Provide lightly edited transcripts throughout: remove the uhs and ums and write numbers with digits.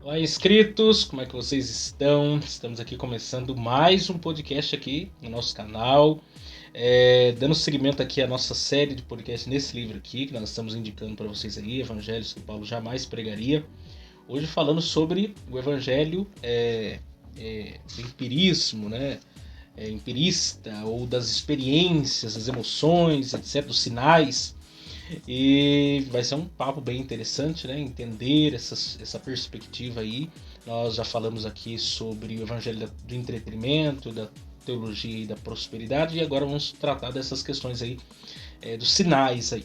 Olá, inscritos, como é que vocês estão? Estamos aqui começando mais um podcast aqui no nosso canal, dando seguimento aqui à nossa série de podcast nesse livro aqui, que nós estamos indicando para vocês aí, Evangelhos que Paulo jamais pregaria. Hoje falando sobre o Evangelho do empirismo, né? Empirista, ou das experiências, das emoções, etc., dos sinais. E vai ser um papo bem interessante, né? Entender essa perspectiva aí. Nós já falamos aqui sobre o evangelho do entretenimento, da teologia e da prosperidade, e agora vamos tratar dessas questões aí, dos sinais aí.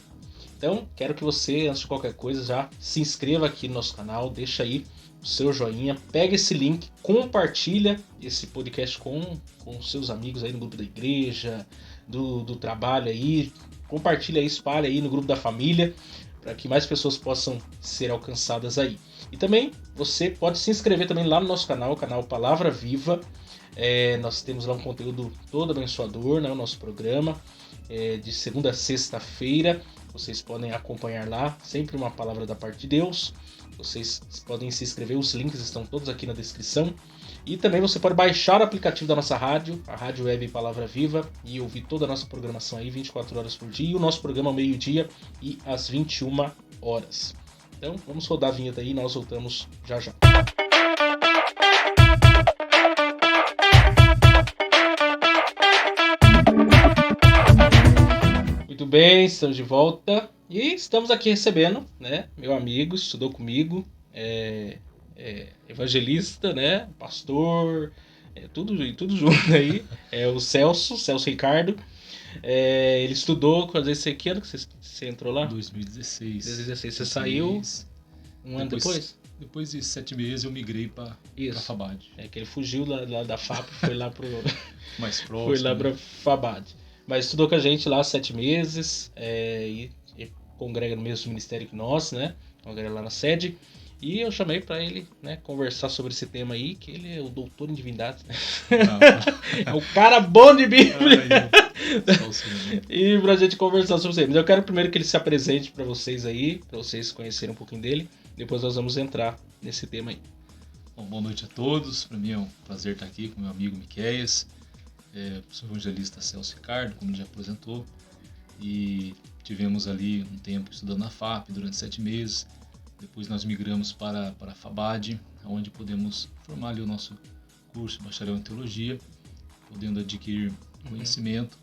Então, quero que você, antes de qualquer coisa, já se inscreva aqui no nosso canal, deixa aí o seu joinha, pega esse link, compartilha esse podcast com seus amigos aí no grupo da igreja, do trabalho aí, compartilha aí, espalha aí no grupo da família, para que mais pessoas possam ser alcançadas aí. E também você pode se inscrever também lá no nosso canal, o canal Palavra Viva. Nós temos lá um conteúdo todo abençoador, né, o nosso programa, de segunda a sexta-feira. Vocês podem acompanhar lá, sempre uma palavra da parte de Deus. Vocês podem se inscrever, os links estão todos aqui na descrição. E também você pode baixar o aplicativo da nossa rádio, a Rádio Web Palavra Viva, e ouvir toda a nossa programação aí 24 horas por dia. E o nosso programa ao meio-dia e às 21 horas. Então, vamos rodar a vinheta aí e nós voltamos já já. Muito bem, estamos de volta e estamos aqui recebendo, né, meu amigo, estudou comigo, evangelista, né, pastor, tudo junto aí, o Celso Ricardo. Ele estudou, quando esse que ano que você entrou lá? 2016. 2016, você saiu um ano depois? Depois de 7 meses eu migrei para Fabad. Que ele fugiu lá da FAP, foi lá pro mais próximo. Foi lá, né, pra Fabad. Mas estudou com a gente lá 7 meses, e congrega no mesmo ministério que nós, né? Congrega lá na sede. E eu chamei para ele, né, conversar sobre esse tema aí, que ele é o doutor em divindade, né? É o cara bom de Bíblia. E pra gente conversar sobre isso. Mas eu quero primeiro que ele se apresente para vocês aí, para vocês conhecerem um pouquinho dele. Depois nós vamos entrar nesse tema aí. Bom, boa noite a todos. Para mim é um prazer estar aqui com meu amigo Miqueias. Sou evangelista Celso Ricardo, como ele já apresentou. E tivemos ali um tempo estudando na FAP durante 7 meses. Depois nós migramos para a Fabad, onde podemos formar ali o nosso curso de bacharel em teologia, podendo adquirir conhecimento.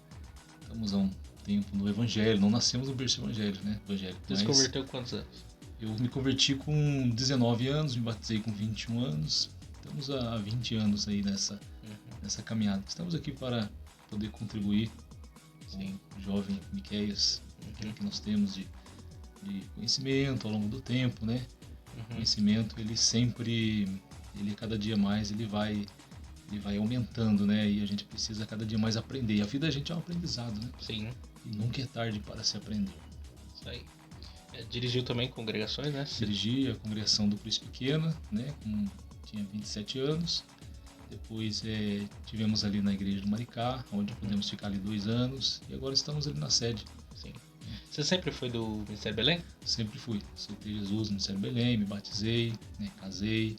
Estamos há um tempo no Evangelho, não nascemos no berço evangélico, né? Você se converteu com quantos anos? Eu me converti com 19 anos, me batizei com 21 anos. Estamos há 20 anos aí nessa caminhada. Estamos aqui para poder contribuir com o jovem Miqueias, aquilo que nós temos de conhecimento ao longo do tempo, né? O conhecimento, ele cada dia mais, ele vai aumentando, né? E a gente precisa cada dia mais aprender. E a vida da gente é um aprendizado, né? Sim. E nunca é tarde para se aprender. Isso aí. Dirigiu também congregações, né? Dirigi a congregação do Cristo Pequena, né? Tinha 27 anos. Depois tivemos ali na igreja do Maricá, onde pudemos ficar ali 2 anos. E agora estamos ali na sede. Sim. Você sempre foi do Ministério Belém? Sempre fui. Aceitei Jesus no Ministério Belém, me batizei, né, casei.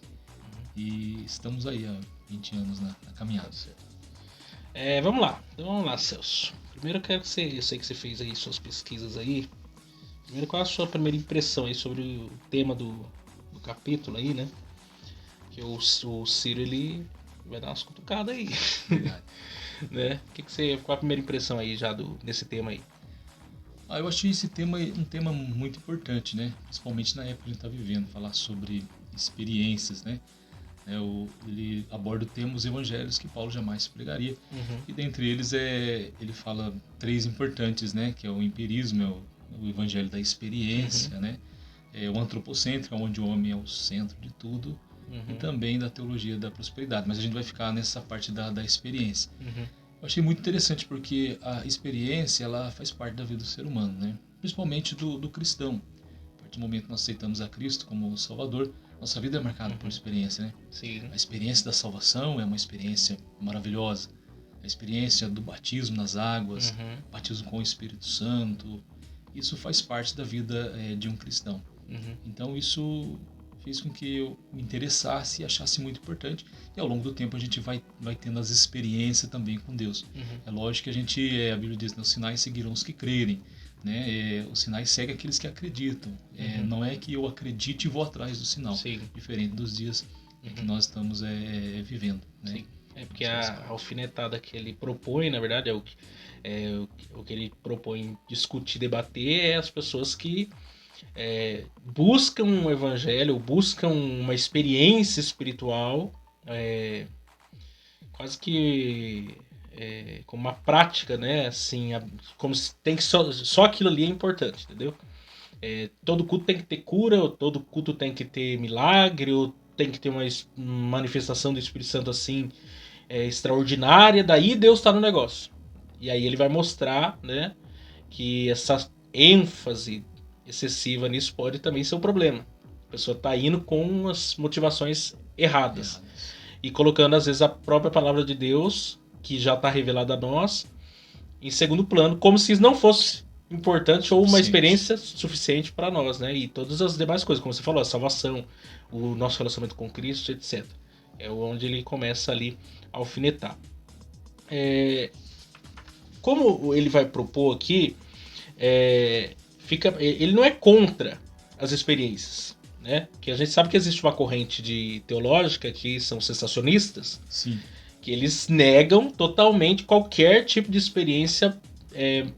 E estamos aí há 20 anos na caminhada. Vamos lá, Celso. Primeiro eu sei que você fez aí suas pesquisas aí. Primeiro, qual é a sua primeira impressão aí sobre o tema do capítulo aí, né? Que o Ciro, ele vai dar umas cutucadas aí. Verdade. Né? Qual a primeira impressão aí já desse tema aí? Eu achei esse tema um tema muito importante, né? Principalmente na época que a gente está vivendo, falar sobre experiências, né? Ele aborda o tema os evangelhos que Paulo jamais pregaria. E dentre eles ele fala 3 importantes, né? Que é o empirismo, o evangelho da experiência, né? O antropocêntrico, onde o homem é o centro de tudo. E também da teologia da prosperidade. Mas a gente vai ficar nessa parte da experiência. Eu achei muito interessante porque a experiência, ela faz parte da vida do ser humano, né? Principalmente do cristão. A partir do momento que nós aceitamos a Cristo como Salvador, nossa vida é marcada por experiência, né? Sim. A experiência da salvação é uma experiência maravilhosa. A experiência do batismo nas águas, batismo com o Espírito Santo, isso faz parte da vida de um cristão. Então isso fez com que eu me interessasse e achasse muito importante. E ao longo do tempo a gente vai tendo as experiências também com Deus. É lógico que a Bíblia diz, né, os sinais seguirão os que crerem. Né? Os sinais seguem aqueles que acreditam. Não é que eu acredite e vou atrás do sinal. Sim. Diferente dos dias que nós estamos vivendo. Né? Sim. É porque a alfinetada que ele propõe, na verdade, o que ele propõe discutir, debater, é as pessoas que buscam um evangelho, buscam uma experiência espiritual, quase que como uma prática, né? Assim, como se tem que só aquilo ali é importante, entendeu? Todo culto tem que ter cura, ou todo culto tem que ter milagre, ou tem que ter uma manifestação do Espírito Santo assim extraordinária, daí Deus está no negócio. E aí ele vai mostrar, né, que essa ênfase excessiva nisso pode também ser um problema. A pessoa está indo com as motivações erradas. E colocando, às vezes, a própria palavra de Deus, que já está revelada a nós, em segundo plano, como se não fosse importante ou uma experiência suficiente para nós, né? E todas as demais coisas, como você falou, a salvação, o nosso relacionamento com Cristo, etc. É onde ele começa ali a alfinetar. Como ele vai propor aqui, ele não é contra as experiências, né? Que a gente sabe que existe uma corrente teológica que são sensacionistas. Sim. Que eles negam totalmente qualquer tipo de experiência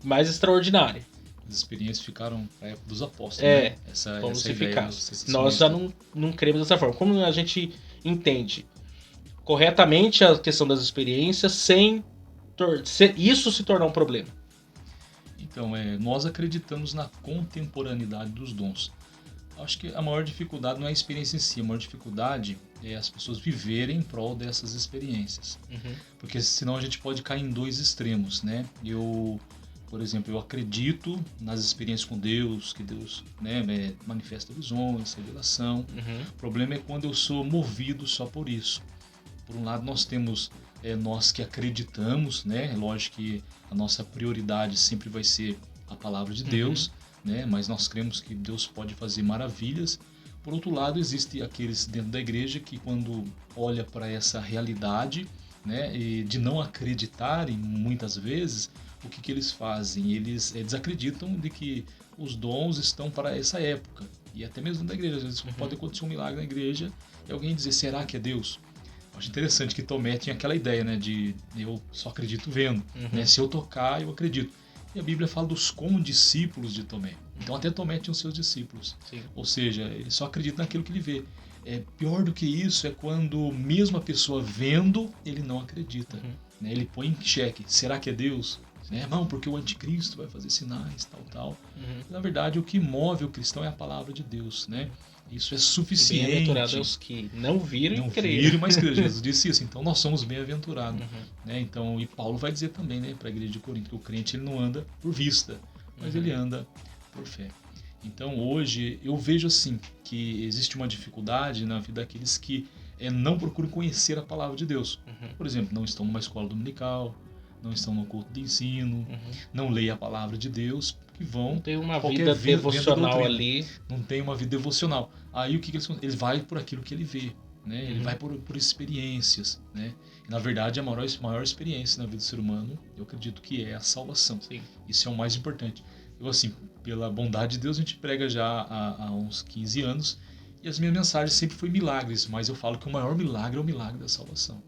mais extraordinária. As experiências ficaram na época dos apóstolos, né? Como se ficasse. Nós já não cremos dessa forma. Como a gente entende corretamente a questão das experiências sem isso se tornar um problema? Então, nós acreditamos na contemporaneidade dos dons. Acho que a maior dificuldade não é a experiência em si, a maior dificuldade é as pessoas viverem em prol dessas experiências. Porque senão a gente pode cair em dois extremos, né? Por exemplo, eu acredito nas experiências com Deus, que Deus, né, manifesta visões, revelação. O problema é quando eu sou movido só por isso. Por um lado, nós temos nós que acreditamos, né? É lógico que a nossa prioridade sempre vai ser a palavra de Deus, né? Mas nós cremos que Deus pode fazer maravilhas. Por outro lado, existem aqueles dentro da igreja que, quando olha para essa realidade, né, e de não acreditarem muitas vezes, o que eles fazem? Eles desacreditam de que os dons estão para essa época. E até mesmo da igreja, às vezes pode acontecer um milagre na igreja e alguém dizer, será que é Deus? Eu acho interessante que Tomé tinha aquela ideia, né, de eu só acredito vendo, né, se eu tocar eu acredito. E a Bíblia fala dos condiscípulos de Tomé. Então até Tomé tinha os seus discípulos. Sim. Ou seja, ele só acredita naquilo que ele vê. Pior do que isso é quando mesmo a pessoa vendo, ele não acredita. Né? Ele põe em xeque, será que é Deus? Não, porque o anticristo vai fazer sinais, tal. Na verdade, o que move o cristão é a palavra de Deus, né? Isso é suficiente. Bem-aventurados os que não viram e creram. Não viram, mas creram. Jesus disse isso. Então nós somos bem-aventurados. Né? Então, e Paulo vai dizer também, né, para a igreja de Corinto, que o crente ele não anda por vista, mas ele anda por fé. Então hoje eu vejo assim que existe uma dificuldade na vida daqueles que não procuram conhecer a palavra de Deus. Por exemplo, não estão numa escola dominical, não estão no culto de ensino, não leem a palavra de Deus, que vão... Não tem uma vida devocional ali. Não tem uma vida devocional. Aí o que eles fazem? Ele vai por aquilo que ele vê, né? Ele vai por experiências, né? E, na verdade, a maior experiência na vida do ser humano, eu acredito que é a salvação. Sim. Isso é o mais importante. Eu, assim, pela bondade de Deus, a gente prega já há uns 15 anos, e as minhas mensagens sempre foi milagres, mas eu falo que o maior milagre é o milagre da salvação.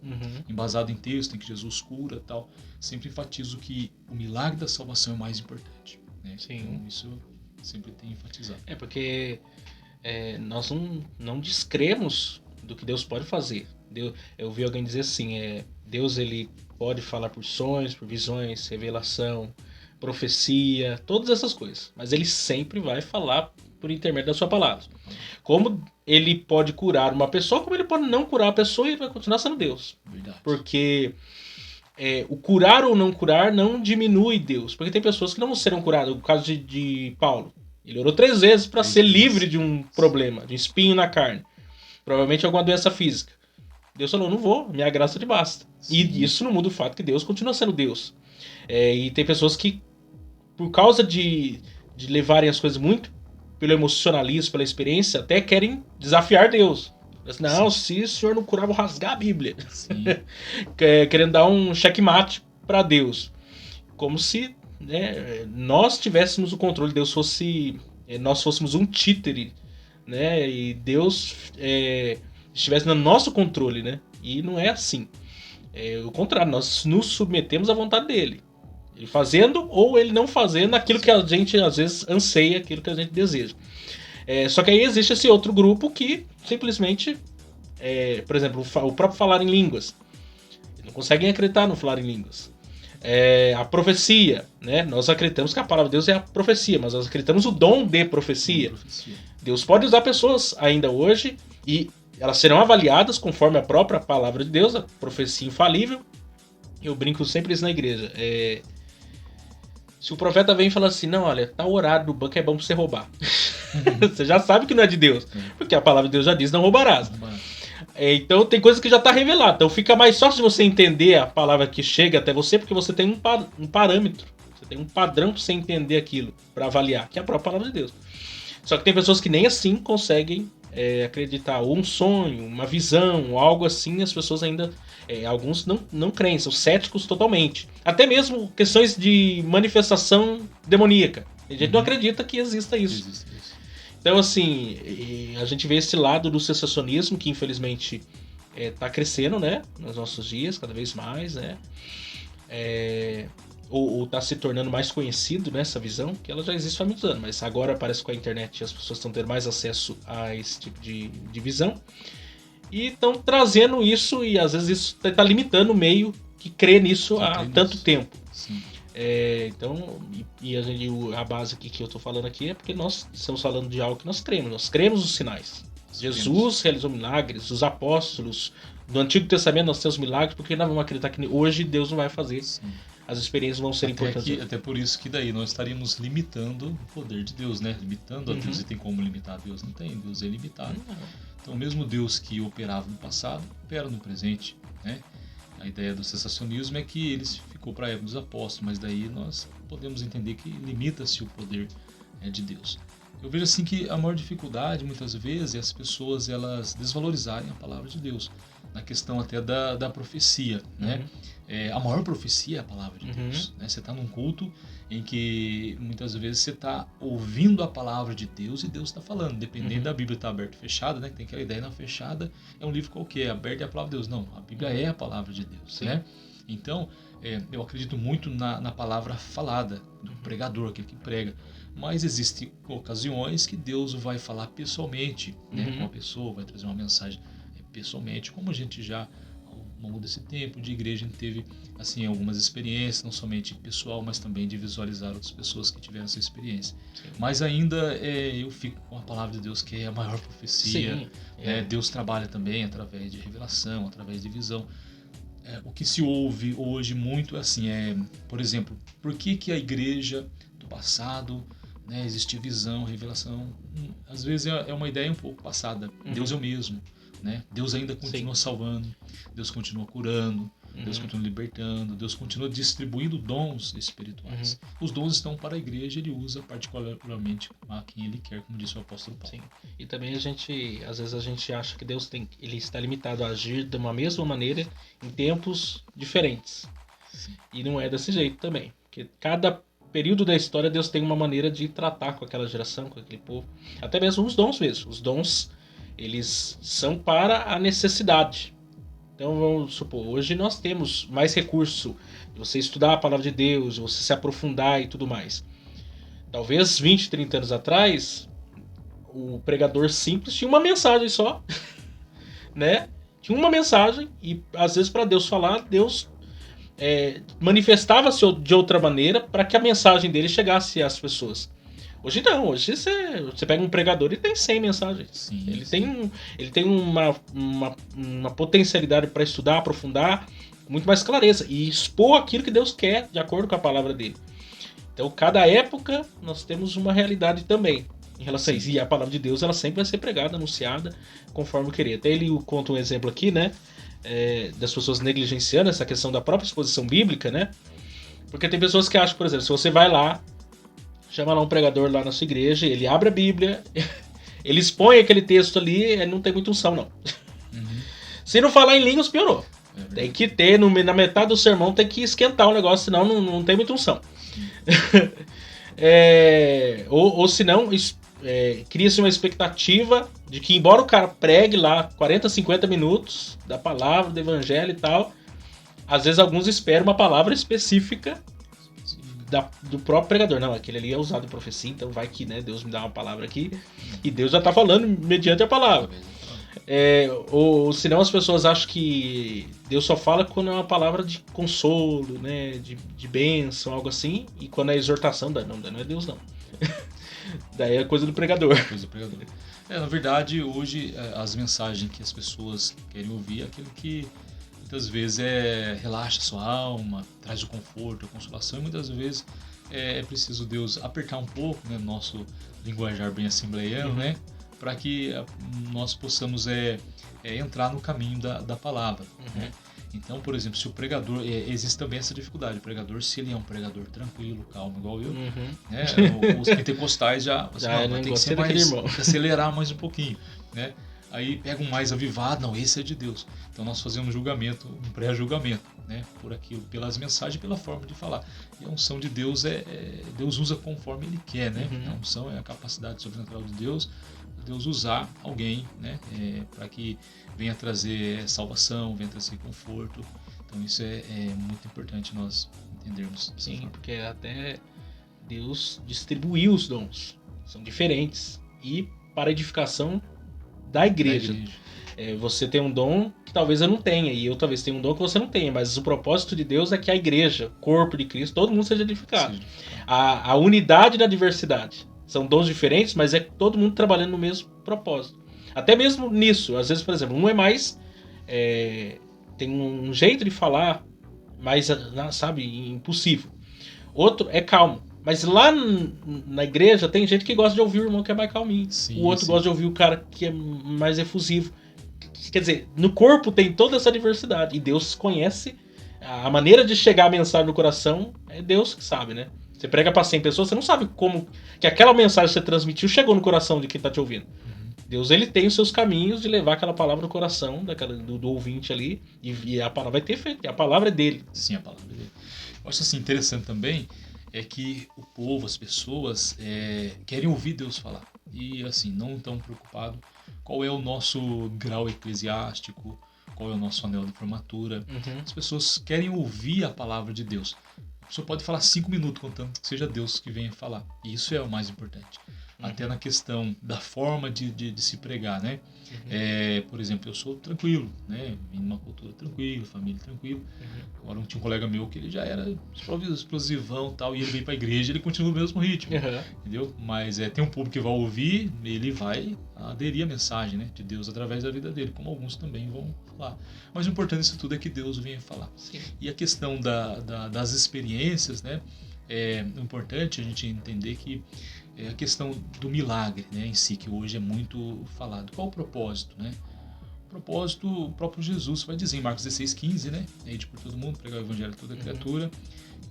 Embasado em texto, em que Jesus cura e tal, sempre enfatizo que o milagre da salvação é o mais importante. Né? Sim. Então isso eu sempre tenho enfatizado. Porque nós não descremos do que Deus pode fazer. Eu ouvi alguém dizer assim, Deus ele pode falar por sonhos, por visões, revelação, profecia, todas essas coisas. Mas ele sempre vai falar por intermédio da sua palavra. Como ele pode curar uma pessoa, como ele pode não curar a pessoa e ele vai continuar sendo Deus. Verdade. Porque o curar ou não curar não diminui Deus. Porque tem pessoas que não serão curadas. O caso de Paulo. Ele orou 3 vezes para ser livre de um problema, de um espinho na carne. Provavelmente alguma doença física. Deus falou, não vou, minha graça te basta. Sim. E isso não muda o fato que Deus continua sendo Deus. E tem pessoas que, por causa de levarem as coisas muito pelo emocionalismo, pela experiência, até querem desafiar Deus. Não, se o senhor não curar, eu vou rasgar a Bíblia. Querendo dar um checkmate para Deus. Como se, né, nós tivéssemos o controle, nós fôssemos um títere, né, e Deus estivesse no nosso controle, né? E não é assim. É o contrário, nós nos submetemos à vontade dele. Ele fazendo ou ele não fazendo aquilo que a gente às vezes anseia, aquilo que a gente deseja. Só que aí existe esse outro grupo que simplesmente, por exemplo, o próprio falar em línguas. Eles não conseguem acreditar no falar em línguas. A profecia, né? Nós acreditamos que a palavra de Deus é a profecia, mas nós acreditamos o dom de profecia. Deus pode usar pessoas ainda hoje e elas serão avaliadas conforme a própria palavra de Deus, a profecia infalível. Eu brinco sempre isso na igreja. Se o profeta vem e fala assim, não, olha, tá o horário do banco, é bom pra você roubar. Você já sabe que não é de Deus, porque a palavra de Deus já diz, não roubarás. Então tem coisa que já está revelada. Então fica mais fácil de você entender a palavra que chega até você, porque você tem um parâmetro, você tem um padrão para você entender aquilo, para avaliar, que é a própria palavra de Deus. Só que tem pessoas que nem assim conseguem acreditar, ou um sonho, uma visão, algo assim, as pessoas ainda, alguns não creem, são céticos totalmente. Até mesmo questões de manifestação demoníaca. A gente não acredita que exista isso. Então, assim, a gente vê esse lado do sensacionismo que, infelizmente, está crescendo, né? Nos nossos dias, cada vez mais, né? Ou está se tornando mais conhecido, né, essa visão, que ela já existe há muitos anos, mas agora parece que com a internet as pessoas estão tendo mais acesso a esse tipo de visão e estão trazendo isso, e às vezes isso está limitando o meio que crê nisso há tanto tempo. Sim. Então, a base aqui que eu estou falando aqui é porque nós estamos falando de algo que nós cremos nos sinais. Jesus realizou milagres, os apóstolos do Antigo Testamento nós temos milagres, porque nós vamos acreditar que hoje Deus não vai fazer. Sim. As experiências vão ser importantes. Até por isso que daí nós estaríamos limitando o poder de Deus, né? Limitando a Deus. E tem como limitar Deus? Não tem, Deus é limitado. Então o mesmo Deus que operava no passado, opera no presente, né? A ideia do sensacionismo é que ele ficou para a época dos apóstolos, mas daí nós podemos entender que limita-se o poder de Deus. Eu vejo assim que a maior dificuldade muitas vezes é as pessoas elas desvalorizarem a palavra de Deus, na questão até da profecia, né? A maior profecia é a palavra de Deus, né? Você está num culto em que muitas vezes você está ouvindo a palavra de Deus e Deus está falando, dependendo da Bíblia estar aberta ou fechada, né? Tem aquela ideia, na fechada é um livro qualquer, aberto é a palavra de Deus. Não, a Bíblia é a palavra de Deus, né? Então, eu acredito muito na palavra falada, do pregador, aquele que prega. Mas existem ocasiões que Deus vai falar pessoalmente, né, com a pessoa, vai trazer uma mensagem pessoalmente, como a gente já, ao longo desse tempo de igreja, a gente teve assim, algumas experiências, não somente pessoal, mas também de visualizar outras pessoas que tiveram essa experiência. Sim. Mas ainda eu fico com a palavra de Deus, que é a maior profecia. Sim, Deus trabalha também através de revelação, através de visão. O que se ouve hoje muito assim por exemplo, por que a igreja do passado, né, existia visão, revelação? Às vezes é uma ideia um pouco passada. Deus é o mesmo, né? Deus ainda continua salvando, Deus continua curando, Deus continua libertando, Deus continua distribuindo dons espirituais. Os dons estão para a igreja, ele usa particularmente a quem ele quer, como disse o apóstolo Paulo. Sim. E também às vezes a gente acha que Deus ele está limitado a agir de uma mesma maneira em tempos diferentes. Sim. E não é desse jeito também, porque cada período da história Deus tem uma maneira de tratar com aquela geração, com aquele povo. Até mesmo os dons mesmo. Os dons, eles são para a necessidade. Então vamos supor, hoje nós temos mais recurso de você estudar a palavra de Deus, de você se aprofundar e tudo mais. Talvez 20, 30 anos atrás, o pregador simples tinha uma mensagem só, né? Tinha uma mensagem e às vezes para Deus falar, Deus manifestava-se de outra maneira para que a mensagem dele chegasse às pessoas. Hoje não, hoje você pega um pregador e tem 100 mensagens. Sim, ele tem uma potencialidade para estudar, aprofundar, com muito mais clareza e expor aquilo que Deus quer de acordo com a palavra dele. Então, cada época nós temos uma realidade também em relação a isso. E a palavra de Deus ela sempre vai ser pregada, anunciada conforme querer. Até ele conta um exemplo aqui, né? Das pessoas negligenciando essa questão da própria exposição bíblica, né? Porque tem pessoas que acham, por exemplo, se você vai lá chama lá um pregador lá na sua igreja, ele abre a Bíblia, ele expõe aquele texto ali, não tem muita unção, não. Uhum. Se não falar em línguas, piorou. É Tem que ter, na metade do sermão tem que esquentar o negócio, senão não tem muita unção. Ou senão, cria-se uma expectativa de que, embora o cara pregue lá 40, 50 minutos da palavra, do evangelho e tal, às vezes alguns esperam uma palavra específica do próprio pregador. Não, aquele ali é usado em profecia, então vai que, né, Deus me dá uma palavra aqui, e Deus já está falando mediante a palavra. Ou senão as pessoas acham que Deus só fala quando é uma palavra de consolo, né, de bênção, algo assim, e quando é exortação, não é Deus não. Daí é coisa do pregador. Na verdade, hoje as mensagens que as pessoas querem ouvir é aquilo que muitas vezes relaxa a sua alma, traz o conforto, a consolação, e muitas vezes é preciso Deus apertar um pouco, né, nosso linguajar bem assembleiano, né, para que nós possamos entrar no caminho da palavra. Né? Então, por exemplo, se o pregador... existe também essa dificuldade. O pregador, se ele é um pregador tranquilo, calmo, igual eu, né, os pentecostais já vai ter que ser mais, acelerar mais um pouquinho. Né? Aí pega um mais avivado, não, esse é de Deus. Então nós fazemos um pré-julgamento, né, por aquilo, pelas mensagens, pela forma de falar. E a unção de Deus Deus usa conforme Ele quer, né? A unção é a capacidade sobrenatural de Deus usar alguém, né, para que venha trazer salvação, venha trazer conforto. Então isso é muito importante nós entendermos. Sim, porque até Deus distribuiu os dons, são diferentes, e para a edificação da igreja. Você tem um dom que talvez eu não tenha, e eu talvez tenha um dom que você não tenha, mas o propósito de Deus é que a igreja, corpo de Cristo, todo mundo seja edificado. A unidade da diversidade. São dons diferentes, mas é todo mundo trabalhando no mesmo propósito. Até mesmo nisso, às vezes, por exemplo, um é mais... tem um jeito de falar mais, sabe, impossível. Outro é calmo. Mas lá na igreja tem gente que gosta de ouvir o irmão que é mais calminho. Sim, o outro gosta de ouvir o cara que é mais efusivo. Quer dizer, no corpo tem toda essa diversidade. E Deus conhece a maneira de chegar a mensagem no coração. É Deus que sabe, né? Você prega para 100 pessoas, você não sabe como que aquela mensagem que você transmitiu chegou no coração de quem está te ouvindo. Deus, ele tem os seus caminhos de levar aquela palavra no coração do ouvinte ali, e a palavra vai ter efeito, e a palavra é dele. Sim, a palavra é dele. Eu acho assim, interessante também é que o povo, as pessoas querem ouvir Deus falar. E assim, não estão preocupados qual é o nosso grau eclesiástico, qual é o nosso anel de formatura. As pessoas querem ouvir a palavra de Deus. A pessoa pode falar 5 minutos, contando que seja Deus que venha falar. E isso é o mais importante. Até na questão da forma de se pregar, né? Por exemplo, eu sou tranquilo, né? Vim numa cultura tranquila, família tranquila. Agora tinha um colega meu que ele já era explosivão e tal, e ele veio pra igreja, ele continua no mesmo ritmo, entendeu? Mas tem um público que vai ouvir, ele vai aderir à mensagem, né, de Deus através da vida dele, como alguns também vão falar. Mas o importante disso tudo é que Deus venha falar. Sim. E a questão das experiências, né? É importante a gente entender que a questão do milagre, né, em si, que hoje é muito falado. Qual o propósito, né? O propósito, o próprio Jesus vai dizer em Marcos 16:15, né? Ide por todo mundo, pregar o evangelho a toda criatura,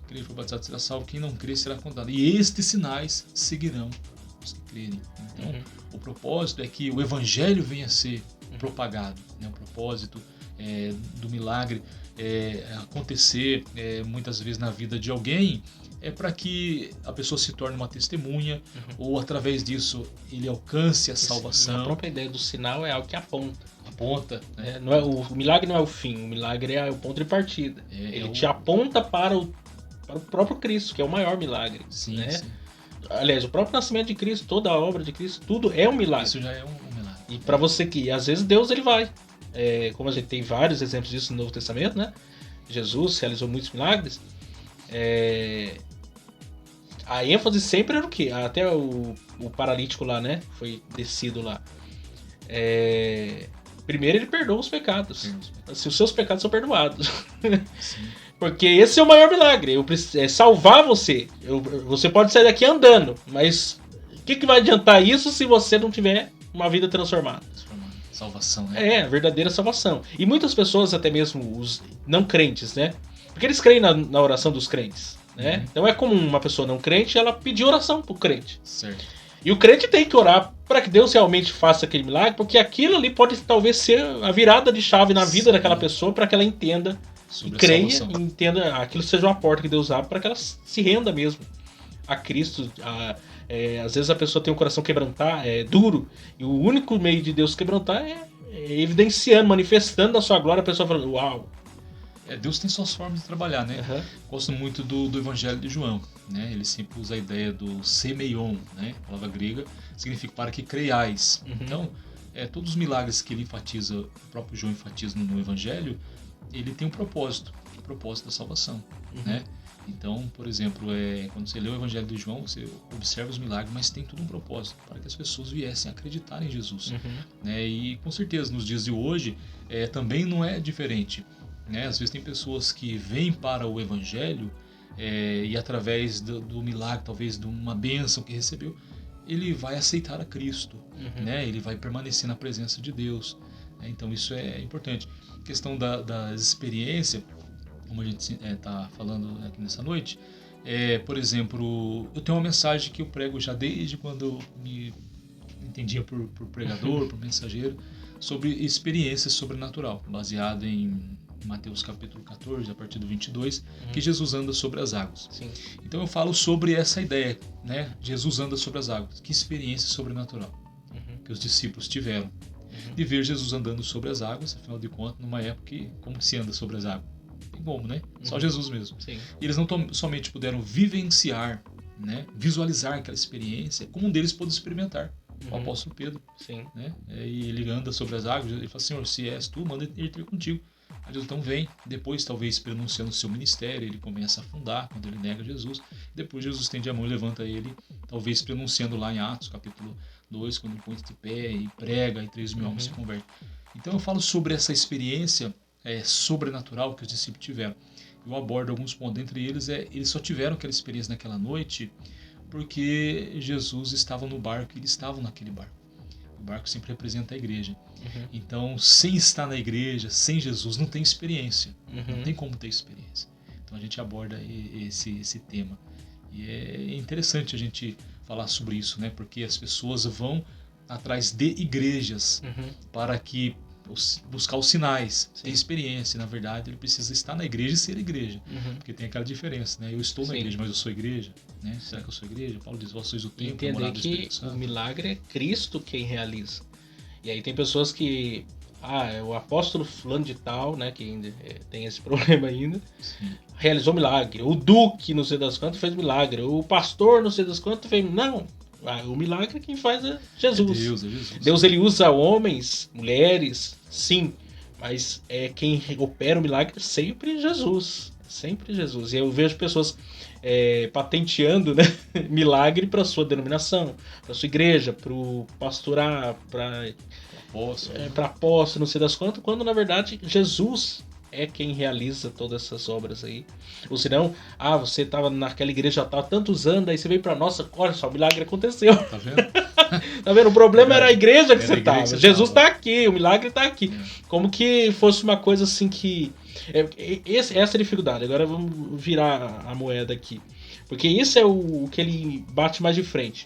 crer e for batizado será salvo, quem não crer será condenado. E estes sinais seguirão os que crerem. Então, o propósito é que o evangelho venha a ser propagado, né? O propósito do milagre acontecer muitas vezes na vida de alguém, é para que a pessoa se torne uma testemunha, ou através disso ele alcance a salvação. A própria ideia do sinal é algo que aponta. Né? Não é, o milagre não é o fim, o milagre é o ponto de partida. Ele te aponta para o próprio Cristo, que é o maior milagre. Sim, né? sim. Aliás, o próprio nascimento de Cristo, toda a obra de Cristo, tudo é um milagre. Isso já é um milagre. E para você que, às vezes, Deus ele vai. Como a gente tem vários exemplos disso no Novo Testamento, né? Jesus realizou muitos milagres. A ênfase sempre era o quê? Até o paralítico lá, né? Foi descido lá. Primeiro ele perdoa os pecados. Se os seus pecados são perdoados. Porque esse é o maior milagre. Salvar você. Você pode sair daqui andando, mas o que vai adiantar isso se você não tiver uma vida transformada? Salvação, né? A verdadeira salvação. E muitas pessoas, até mesmo os não crentes, né? Porque eles creem na oração dos crentes. né? Então é comum uma pessoa não crente ela pedir oração pro crente. Certo. E o crente tem que orar para que Deus realmente faça aquele milagre, porque aquilo ali pode talvez ser a virada de chave na vida daquela pessoa para que ela entenda Sobre e a creia salvação. e entenda aquilo seja uma porta que Deus abre para que ela se renda mesmo a Cristo. Às vezes a pessoa tem um coração duro, e o único meio de Deus quebrantar é evidenciando, manifestando a sua glória, a pessoa falando, uau. Deus tem suas formas de trabalhar, né? Uhum. Gosto muito do Evangelho de João, né? Ele sempre usa a ideia do semeion, né? A palavra grega significa para que creiais. Uhum. Então, todos os milagres que ele enfatiza, o próprio João enfatiza no Evangelho, ele tem um propósito, o propósito da salvação, né? Então, por exemplo, quando você lê o Evangelho de João, você observa os milagres, mas tem tudo um propósito, para que as pessoas viessem a acreditar em Jesus. Né? E com certeza, nos dias de hoje, também não é diferente. Né? Às vezes tem pessoas que vêm para o Evangelho e através do milagre, talvez de uma bênção que recebeu, ele vai aceitar a Cristo, né? Ele vai permanecer na presença de Deus. Né? Então isso é importante. A questão das experiências, como a gente está falando aqui nessa noite, por exemplo, eu tenho uma mensagem que eu prego já desde quando eu me entendia por pregador, por mensageiro, sobre experiência sobrenatural, baseado em Mateus capítulo 14, a partir do 22, que Jesus anda sobre as águas. Sim. Então eu falo sobre essa ideia, né? Jesus anda sobre as águas. Que experiência sobrenatural que os discípulos tiveram de ver Jesus andando sobre as águas, afinal de contas, numa época que, como se anda sobre as águas? Tem como, né? Só Jesus mesmo. Sim. E eles não somente puderam vivenciar, né? Visualizar aquela experiência, como um deles pôde experimentar. O apóstolo Pedro. Sim. Né? E ele anda sobre as águas, ele fala, Senhor, se és tu, manda ele ter contigo. Aí Jesus então vem, depois talvez pronunciando o seu ministério, ele começa a afundar quando ele nega Jesus. Depois Jesus estende a mão e levanta ele, talvez pronunciando lá em Atos, capítulo 2, quando ele põe de pé e prega e 3.000 homens se convertem. Então eu falo sobre essa experiência sobrenatural que os discípulos tiveram. Eu abordo alguns pontos, entre eles eles só tiveram aquela experiência naquela noite porque Jesus estava no barco e eles estavam naquele barco. O barco sempre representa a igreja. Então, sem estar na igreja, sem Jesus, não tem experiência. Não tem como ter experiência. Então a gente aborda esse tema. E é interessante a gente falar sobre isso, né? Porque as pessoas vão atrás de igrejas para que buscar os sinais, ter experiência. Na verdade, ele precisa estar na igreja e ser igreja. Porque tem aquela diferença, né? Eu estou na igreja, mas eu sou igreja. Né? Será que eu sou igreja? Paulo diz, vós sois o templo, a morada do Espírito Santo. O milagre é Cristo quem realiza. E aí tem pessoas que... o apóstolo fulano de tal, né? Que ainda tem esse problema ainda. Sim. Realizou milagre. O duque, não sei das quantas, fez milagre. O pastor, não sei das quantas, fez... Não. O milagre quem faz é Jesus. Deus, é Jesus. Deus, ele usa homens, mulheres, sim. Mas quem opera o milagre é sempre Jesus. Sempre Jesus. E eu vejo pessoas patenteando, né, milagre para sua denominação, para sua igreja, para o pastorar, para apóstolo, não sei das quantas, quando na verdade Jesus é quem realiza todas essas obras aí. Ou senão, você estava naquela igreja há tantos anos, aí você veio para nossa, olha só, o milagre aconteceu. Tá vendo? Tá vendo? O problema era a igreja que você estava. Jesus está aqui, o milagre está aqui. Como que fosse uma coisa assim que... essa é a dificuldade. Agora vamos virar a moeda aqui. Porque isso é o que ele bate mais de frente.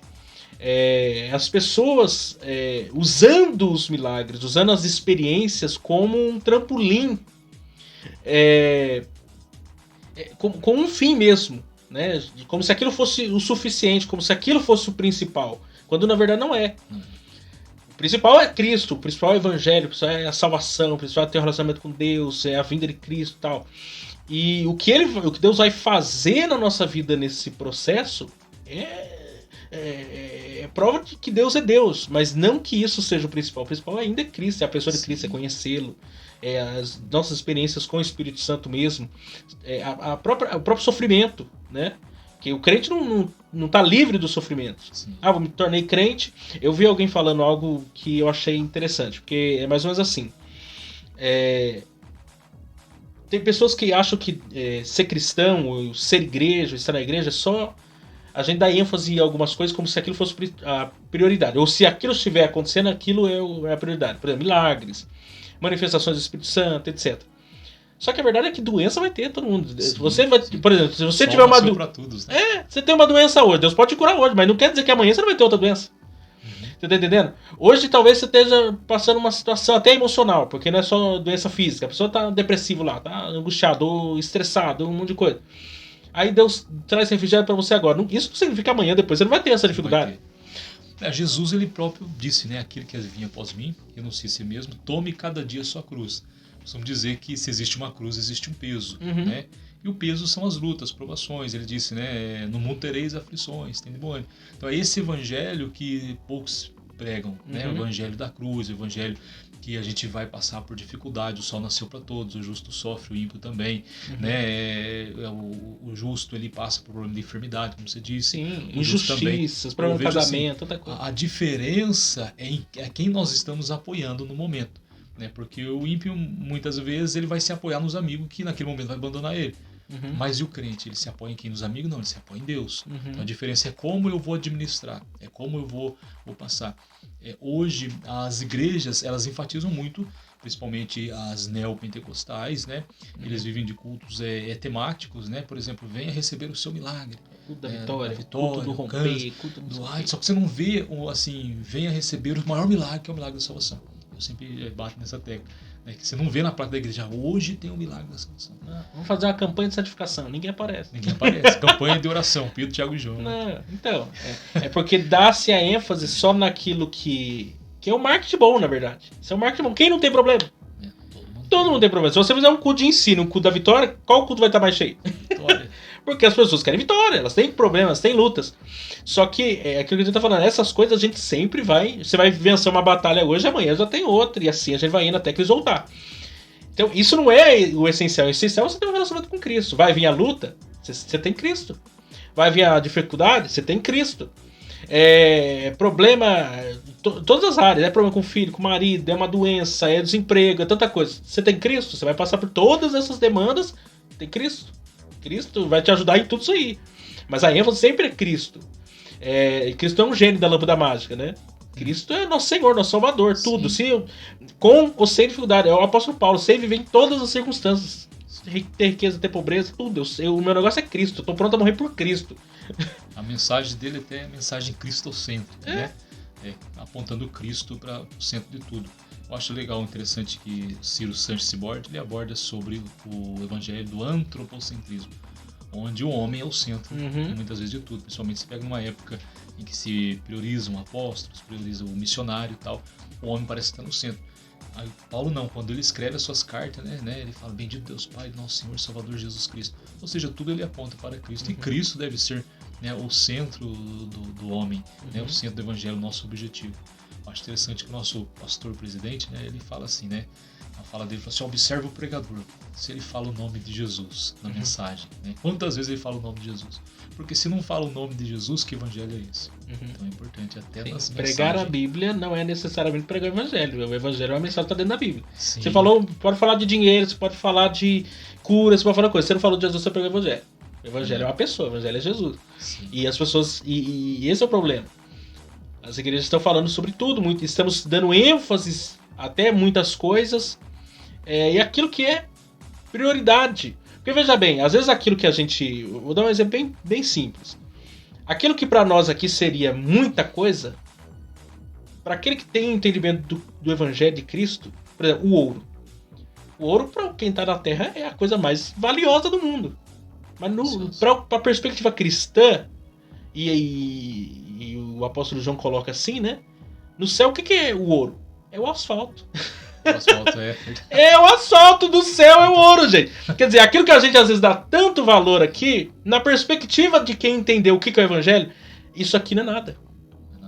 As pessoas usando os milagres, usando as experiências como um trampolim, com um fim mesmo, né? Como se aquilo fosse o suficiente, como se aquilo fosse o principal, quando na verdade não é. O principal é Cristo, o principal é o Evangelho, o principal é a salvação, o principal é ter um relacionamento com Deus, é a vinda de Cristo e tal. E o que Deus vai fazer na nossa vida nesse processo é prova de que Deus é Deus, mas não que isso seja o principal. O principal ainda é Cristo, é a pessoa de Cristo, é conhecê-lo, as nossas experiências com o Espírito Santo mesmo, o próprio sofrimento, né? Que o crente não tá livre do sofrimento. Sim. Eu me tornei crente. Eu vi alguém falando algo que eu achei interessante, porque é mais ou menos assim. Tem pessoas que acham que ser cristão, ou ser igreja, estar na igreja, é só a gente dá ênfase em algumas coisas como se aquilo fosse a prioridade. Ou se aquilo estiver acontecendo, aquilo é a prioridade. Por exemplo, milagres, manifestações do Espírito Santo, etc. Só que a verdade é que doença vai ter todo mundo. Sim, Você vai, sim. por exemplo, se você Sol tiver uma nasceu pra todos, né? você tem uma doença hoje, Deus pode te curar hoje, mas não quer dizer que amanhã você não vai ter outra doença. Você tá entendendo? Hoje talvez você esteja passando uma situação até emocional, porque não é só doença física. A pessoa tá depressivo lá, tá angustiado, ou estressado, um monte de coisa. Aí Deus traz refrigério pra você agora. Isso não significa que amanhã depois você não vai ter essa Não vai dificuldade. ter. Jesus, ele próprio disse, né? Aquele que vinha após mim, renuncie a si mesmo, tome cada dia a sua cruz. Vamos dizer que se existe uma cruz, existe um peso, né? E o peso são as lutas, provações. Ele disse, né? No mundo tereis aflições, tem demônio. Então é esse evangelho que poucos pregam, né? O evangelho da cruz, o evangelho que a gente vai passar por dificuldade. O sol nasceu para todos, o justo sofre, o ímpio também, né? O justo, ele passa por problema de enfermidade, como você disse. Sim, O justo também. injustiças, problema de casamento, tanta coisa. A diferença é quem nós estamos apoiando no momento, né? Porque o ímpio, muitas vezes, ele vai se apoiar nos amigos que naquele momento vai abandonar ele. Mas e o crente? Ele se apoia em quem? Nos amigos? Não, ele se apoia em Deus. Então a diferença é como eu vou administrar, é como eu vou passar. Hoje, as igrejas, elas enfatizam muito, principalmente as neopentecostais, né? Eles vivem de cultos temáticos, né? Por exemplo, venha receber o seu milagre. Culto da vitória, culto culto do romper, culto do só que você não vê, assim, venha receber o maior milagre, que é o milagre da salvação. Eu sempre bato nessa tecla. Que você não vê na placa da igreja, hoje tem o milagre da salvação. Vamos fazer uma campanha de santificação, ninguém aparece. Ninguém aparece. Campanha de oração, Pedro, Tiago e João. Não, então, é porque dá-se a ênfase só naquilo que é o marketing bom, na verdade. Isso é o marketing bom. Quem não tem problema? Todo mundo tem problema. Se você fizer um culto de ensino, um culto da vitória, qual culto vai estar mais cheio? Vitória. Porque as pessoas querem vitória, elas têm problemas, têm lutas. Só que é aquilo que a gente tá falando, essas coisas a gente sempre vai. Você vai vencer uma batalha hoje, amanhã já tem outra, e assim a gente vai indo até que eles voltar. Então, isso não é o essencial. O essencial é você ter um relacionamento com Cristo. Vai vir a luta, você tem Cristo. Vai vir a dificuldade, você tem Cristo. Problema, todas as áreas, problema com o filho, com o marido, é uma doença, é desemprego, é tanta coisa. Você tem Cristo, você vai passar por todas essas demandas, tem Cristo. Cristo vai te ajudar em tudo isso aí. Mas a ênfase sempre é Cristo. Cristo é um gênio da lâmpada mágica, né? Cristo é nosso Senhor, nosso Salvador, tudo. Se, com ou sem dificuldade. É o apóstolo Paulo, sei viver em todas as circunstâncias. Ter riqueza, ter pobreza, tudo. O meu negócio é Cristo. Eu tô pronto a morrer por Cristo. A mensagem dele até é a mensagem cristocêntrica, né? Apontando Cristo para o centro de tudo. Eu acho legal, interessante que Ciro Sanches-Bord ele aborda sobre o evangelho do antropocentrismo, onde o homem é o centro, muitas vezes, de tudo. Principalmente se pega numa época em que se priorizam apóstolos, prioriza o missionário e tal, o homem parece estar no centro. Aí, Paulo não, quando ele escreve as suas cartas, né, ele fala, bendito Deus Pai, nosso Senhor Salvador Jesus Cristo. Ou seja, tudo ele aponta para Cristo, e Cristo deve ser, né, o centro do homem, né, o centro do evangelho, o nosso objetivo. Eu acho interessante que o nosso pastor presidente, né, ele fala assim, né, a fala dele fala assim, observa o pregador, se ele fala o nome de Jesus na mensagem, né? Quantas vezes ele fala o nome de Jesus? Porque se não fala o nome de Jesus, que evangelho é esse? Então é importante até nas mensagens. Pregar a Bíblia não é necessariamente pregar o evangelho. O evangelho é uma mensagem que está dentro da Bíblia. Sim. Você pode falar de dinheiro, você pode falar de cura, você pode falar coisa. Você não falou de Jesus, você pregou o evangelho. O evangelho é uma pessoa, o evangelho é Jesus. Sim. E as pessoas. E esse é o problema. As igrejas estão falando sobre tudo, muito, estamos dando ênfase até muitas coisas. E aquilo que é prioridade. Porque veja bem, às vezes aquilo que a gente... Vou dar um exemplo bem, bem simples. Aquilo que para nós aqui seria muita coisa, para aquele que tem entendimento do Evangelho de Cristo, por exemplo, o ouro. O ouro, para quem está na Terra, é a coisa mais valiosa do mundo. Mas para a perspectiva cristã, e o apóstolo João coloca assim, né? No céu, o que é o ouro? É o asfalto. O asfalto o asfalto do céu, é o ouro, gente. Quer dizer, aquilo que a gente às vezes dá tanto valor aqui, na perspectiva de quem entendeu o que é o evangelho, isso aqui não é nada.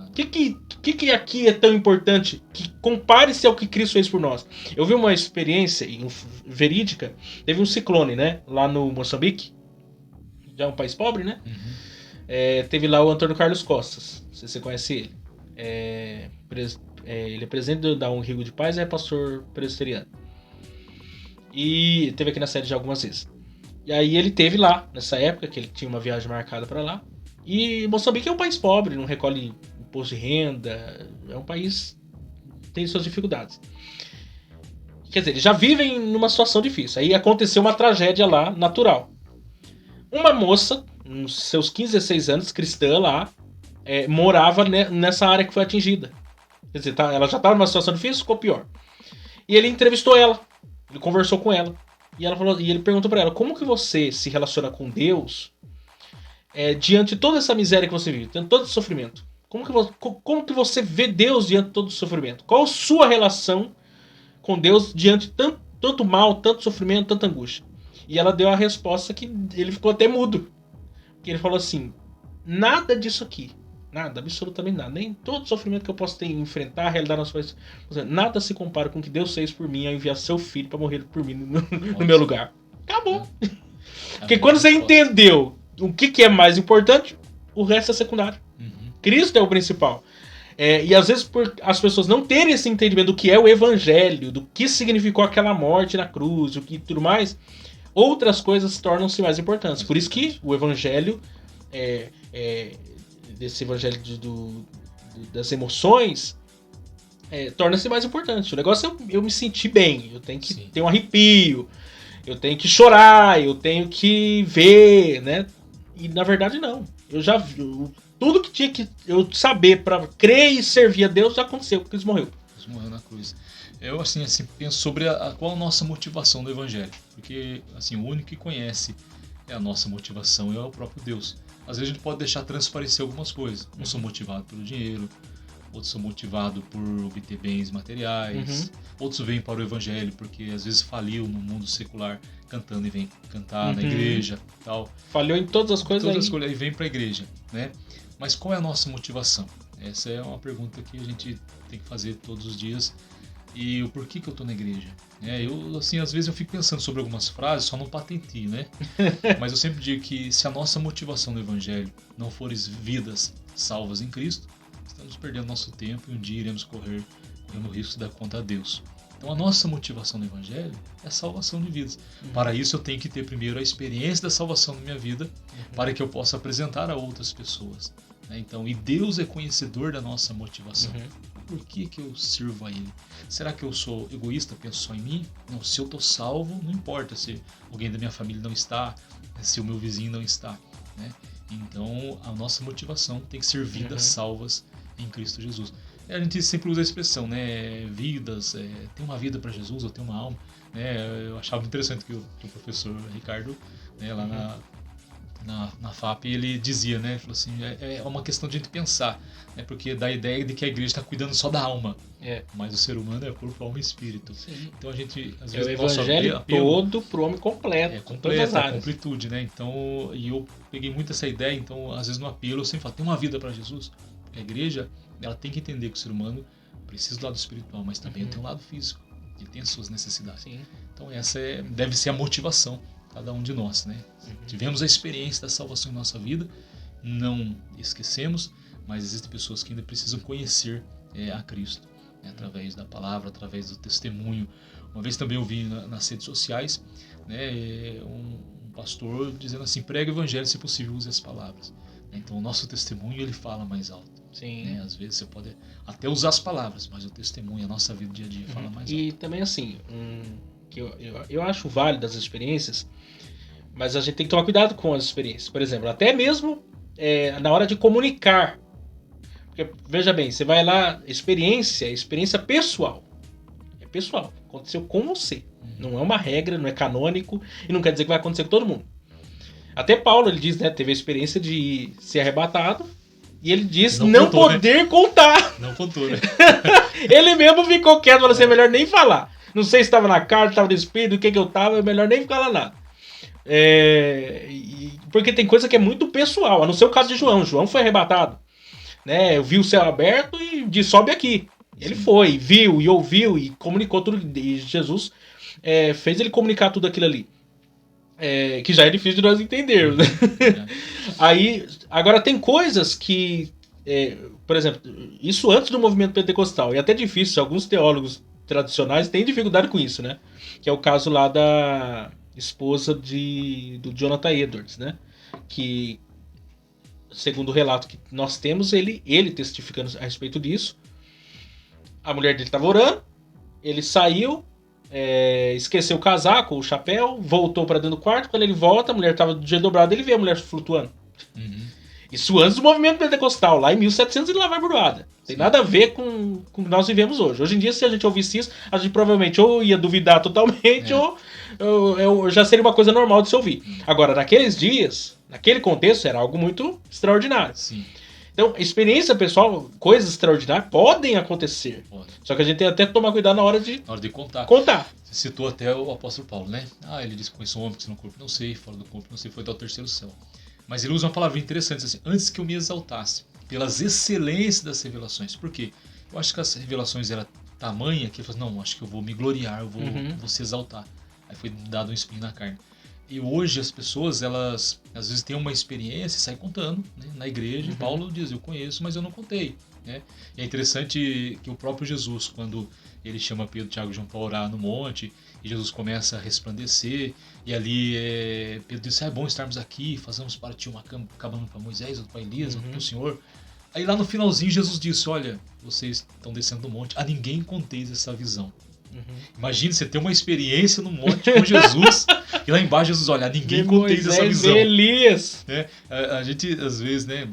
O que aqui é tão importante que compare-se ao que Cristo fez por nós? Eu vi uma experiência verídica, teve um ciclone, né? Lá no Moçambique, já é um país pobre, né? Teve lá o Antônio Carlos Costas, não sei se você conhece ele. Ele é presidente da Um Rio de Paz e é pastor presbiteriano. E teve aqui na sede já algumas vezes. E aí ele teve lá, nessa época, que ele tinha uma viagem marcada para lá. E Moçambique é um país pobre, não recolhe imposto de renda, é um país que tem suas dificuldades. Quer dizer, eles já vivem numa situação difícil. Aí aconteceu uma tragédia lá, natural. Uma moça, nos seus 15, 16 anos, cristã lá, morava nessa área que foi atingida. Quer dizer, ela já estava numa situação difícil, ficou pior. E ele entrevistou ela, ele conversou com ela. E ele perguntou para ela, como que você se relaciona com Deus diante de toda essa miséria que você vive, diante de todo esse sofrimento? Como que você vê Deus diante de todo esse sofrimento? Qual a sua relação com Deus diante de tanto mal, tanto sofrimento, tanta angústia? E ela deu a resposta que ele ficou até mudo. Que ele falou assim, nada disso aqui, nada, absolutamente nada, nem todo sofrimento que eu posso enfrentar, a realidade das coisas, nada se compara com o que Deus fez por mim ao enviar seu filho para morrer por mim no meu lugar. Acabou. Porque quando você entendeu o que é mais importante, o resto é secundário. Cristo é o principal. E às vezes por as pessoas não terem esse entendimento do que é o evangelho, do que significou aquela morte na cruz, o que tudo mais, outras coisas tornam-se mais importantes. Por isso que o evangelho, desse evangelho das emoções, torna-se mais importante. O negócio é eu me sentir bem, eu tenho que ter um arrepio, eu tenho que chorar, eu tenho que ver, né? E na verdade não. Eu já vi. Tudo que tinha que eu saber para crer e servir a Deus já aconteceu, porque Cristo morreu. Cristo morreu na cruz. Eu assim penso sobre qual a nossa motivação do evangelho. Porque assim, o único que conhece a nossa motivação é o próprio Deus. Às vezes a gente pode deixar transparecer algumas coisas. Uns são motivados pelo dinheiro, outros são motivados por obter bens materiais, outros vêm para o evangelho porque às vezes faliu no mundo secular cantando e vem cantar na igreja, tal. Falhou em todas as coisas. Todas as coisas e vem para a igreja, né? Mas qual é a nossa motivação? Essa é uma pergunta que a gente tem que fazer todos os dias. E o porquê que eu estou na igreja? Eu, assim, às vezes eu fico pensando sobre algumas frases, só não patentio, né? Mas eu sempre digo que se a nossa motivação no evangelho não for vidas salvas em Cristo, estamos perdendo nosso tempo e um dia iremos correndo o risco de dar conta a Deus. Então a nossa motivação no evangelho é a salvação de vidas. Para isso eu tenho que ter primeiro a experiência da salvação na minha vida, para que eu possa apresentar a outras pessoas. Então, e Deus é conhecedor da nossa motivação. Por que eu sirvo a Ele? Será que eu sou egoísta, penso só em mim? Não, se eu estou salvo, não importa se alguém da minha família não está, se o meu vizinho não está, né? Então, a nossa motivação tem que ser vidas salvas em Cristo Jesus. A gente sempre usa a expressão, né? Vidas, tem uma vida para Jesus, ou tem uma alma. Né? Eu achava interessante que o professor Ricardo, né, lá na FAP, ele dizia, né? Ele falou assim, é uma questão de a gente pensar, né? Porque dá a ideia de que a igreja está cuidando só da alma. Mas o ser humano é corpo, alma e espírito. Sim. Então a gente, às vezes, o evangelho todo pro homem completo. Completo, a completude, né? Então, e eu peguei muito essa ideia, então, às vezes no apelo, eu sempre falo, tem uma vida para Jesus. Porque a igreja, ela tem que entender que o ser humano precisa do lado espiritual, mas também tem um lado físico. Ele tem as suas necessidades. Sim. Então essa deve ser a motivação de cada um de nós, né? Tivemos a experiência da salvação em nossa vida, não esquecemos, mas existem pessoas que ainda precisam conhecer a Cristo, né? Através da palavra, através do testemunho. Uma vez também eu vi nas redes sociais, né, um pastor dizendo assim, prega o evangelho, se possível use as palavras. Então o nosso testemunho ele fala mais alto. Sim. Né? Às vezes você pode até usar as palavras, mas o testemunho, a nossa vida dia a dia fala mais alto. E também assim, que eu acho válido as experiências, mas a gente tem que tomar cuidado com as experiências. Por exemplo, até mesmo na hora de comunicar. Porque, veja bem, você vai lá, experiência pessoal. É pessoal, aconteceu com você. Não é uma regra, não é canônico, e não quer dizer que vai acontecer com todo mundo. Até Paulo, ele diz, né, teve a experiência de ser arrebatado, e ele diz não contou, poder, né? Contar. Não contou, né? Ele mesmo ficou quieto, falou assim, é melhor nem falar. Não sei se estava na carta, estava no espírito, o que eu estava, é melhor nem falar nada. Porque tem coisa que é muito pessoal, a não ser o caso de João. João foi arrebatado, né? Eu vi o céu aberto e disse, sobe aqui. Ele foi, viu e ouviu e comunicou tudo. E Jesus fez ele comunicar tudo aquilo ali. Que já é difícil de nós entendermos, né? Aí, agora tem coisas que, por exemplo, isso antes do movimento pentecostal, e até difícil, alguns teólogos tradicionais têm dificuldade com isso, né? Que é o caso lá da esposa do Jonathan Edwards, né? Que, segundo o relato que nós temos, ele testificando a respeito disso, a mulher dele estava orando, ele saiu, esqueceu o casaco, o chapéu, voltou pra dentro do quarto. Quando ele volta, a mulher tava do jeito dobrado, ele vê a mulher flutuando. Isso antes do movimento pentecostal, lá em 1700 e lá vai burdoada. Tem nada a ver com o que nós vivemos hoje. Hoje em dia, se a gente ouvisse isso, a gente provavelmente ou ia duvidar totalmente, ou já seria uma coisa normal de se ouvir. Agora, naqueles dias, naquele contexto, era algo muito extraordinário. Sim. Então, experiência pessoal, coisas extraordinárias podem acontecer. Pode. Só que a gente tem até que tomar cuidado na hora de contar. contar. Você citou até o apóstolo Paulo, né? Ele disse que conhece um homem que no corpo não sei, fora do corpo não sei, foi até o terceiro céu. Mas ele usa uma palavra interessante, assim, antes que eu me exaltasse, pelas excelências das revelações. Por quê? Eu acho que as revelações eram tamanha que ele falou, não, acho que eu vou me gloriar, eu vou se exaltar. Aí foi dado um espinho na carne. E hoje as pessoas, elas às vezes têm uma experiência e saem contando, né, na igreja. E Paulo diz, eu conheço, mas eu não contei. Né? E é interessante que o próprio Jesus, quando ele chama Pedro, Tiago e João para orar no monte, e Jesus começa a resplandecer, e ali Pedro diz, é bom estarmos aqui, fazemos para ti uma cabana para Moisés, outra para Elias, outra para o Senhor. Aí lá no finalzinho Jesus disse, olha, vocês estão descendo do monte, a ninguém conteis essa visão. Imagina você ter uma experiência no monte com Jesus e lá embaixo Jesus, olha, ninguém conteis essa visão. Elias. Né? A gente, às vezes, né,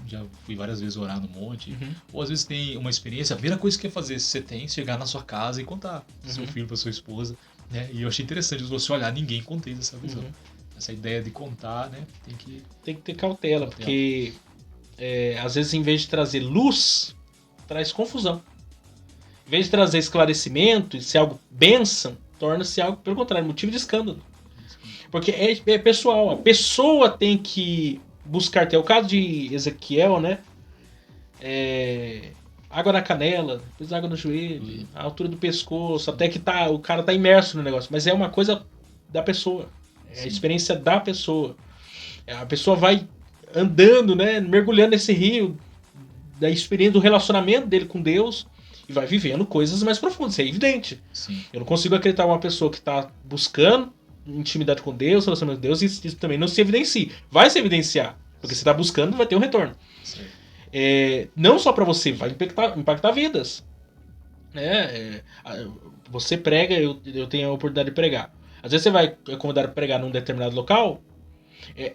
já fui várias vezes orar no monte, ou às vezes tem uma experiência, a primeira coisa que quer fazer, você tem, chegar na sua casa e contar pro seu filho, pra sua esposa. Né? E eu achei interessante você olhar, ninguém conteis essa visão. Essa ideia de contar, né, tem que ter cautela. Porque às vezes, em vez de trazer luz, traz confusão. Em vez de trazer esclarecimento e ser algo bênção, torna-se algo, pelo contrário, motivo de escândalo. Porque é pessoal. A pessoa tem que buscar. Tem o caso de Ezequiel, né? Água na canela, depois água no joelho, a altura do pescoço, até que o cara tá imerso no negócio. Mas é uma coisa da pessoa. É a experiência da pessoa. A pessoa vai andando, né? Mergulhando nesse rio da experiência do relacionamento dele com Deus. E vai vivendo coisas mais profundas, isso é evidente. Sim. Eu não consigo acreditar uma pessoa que está buscando intimidade com Deus, relacionamento com Deus, e isso também não se evidencia. Vai se evidenciar, porque você está buscando, vai ter um retorno. Não só para você, vai impactar vidas. Você prega, eu tenho a oportunidade de pregar. Às vezes você vai convidar a pregar num determinado local.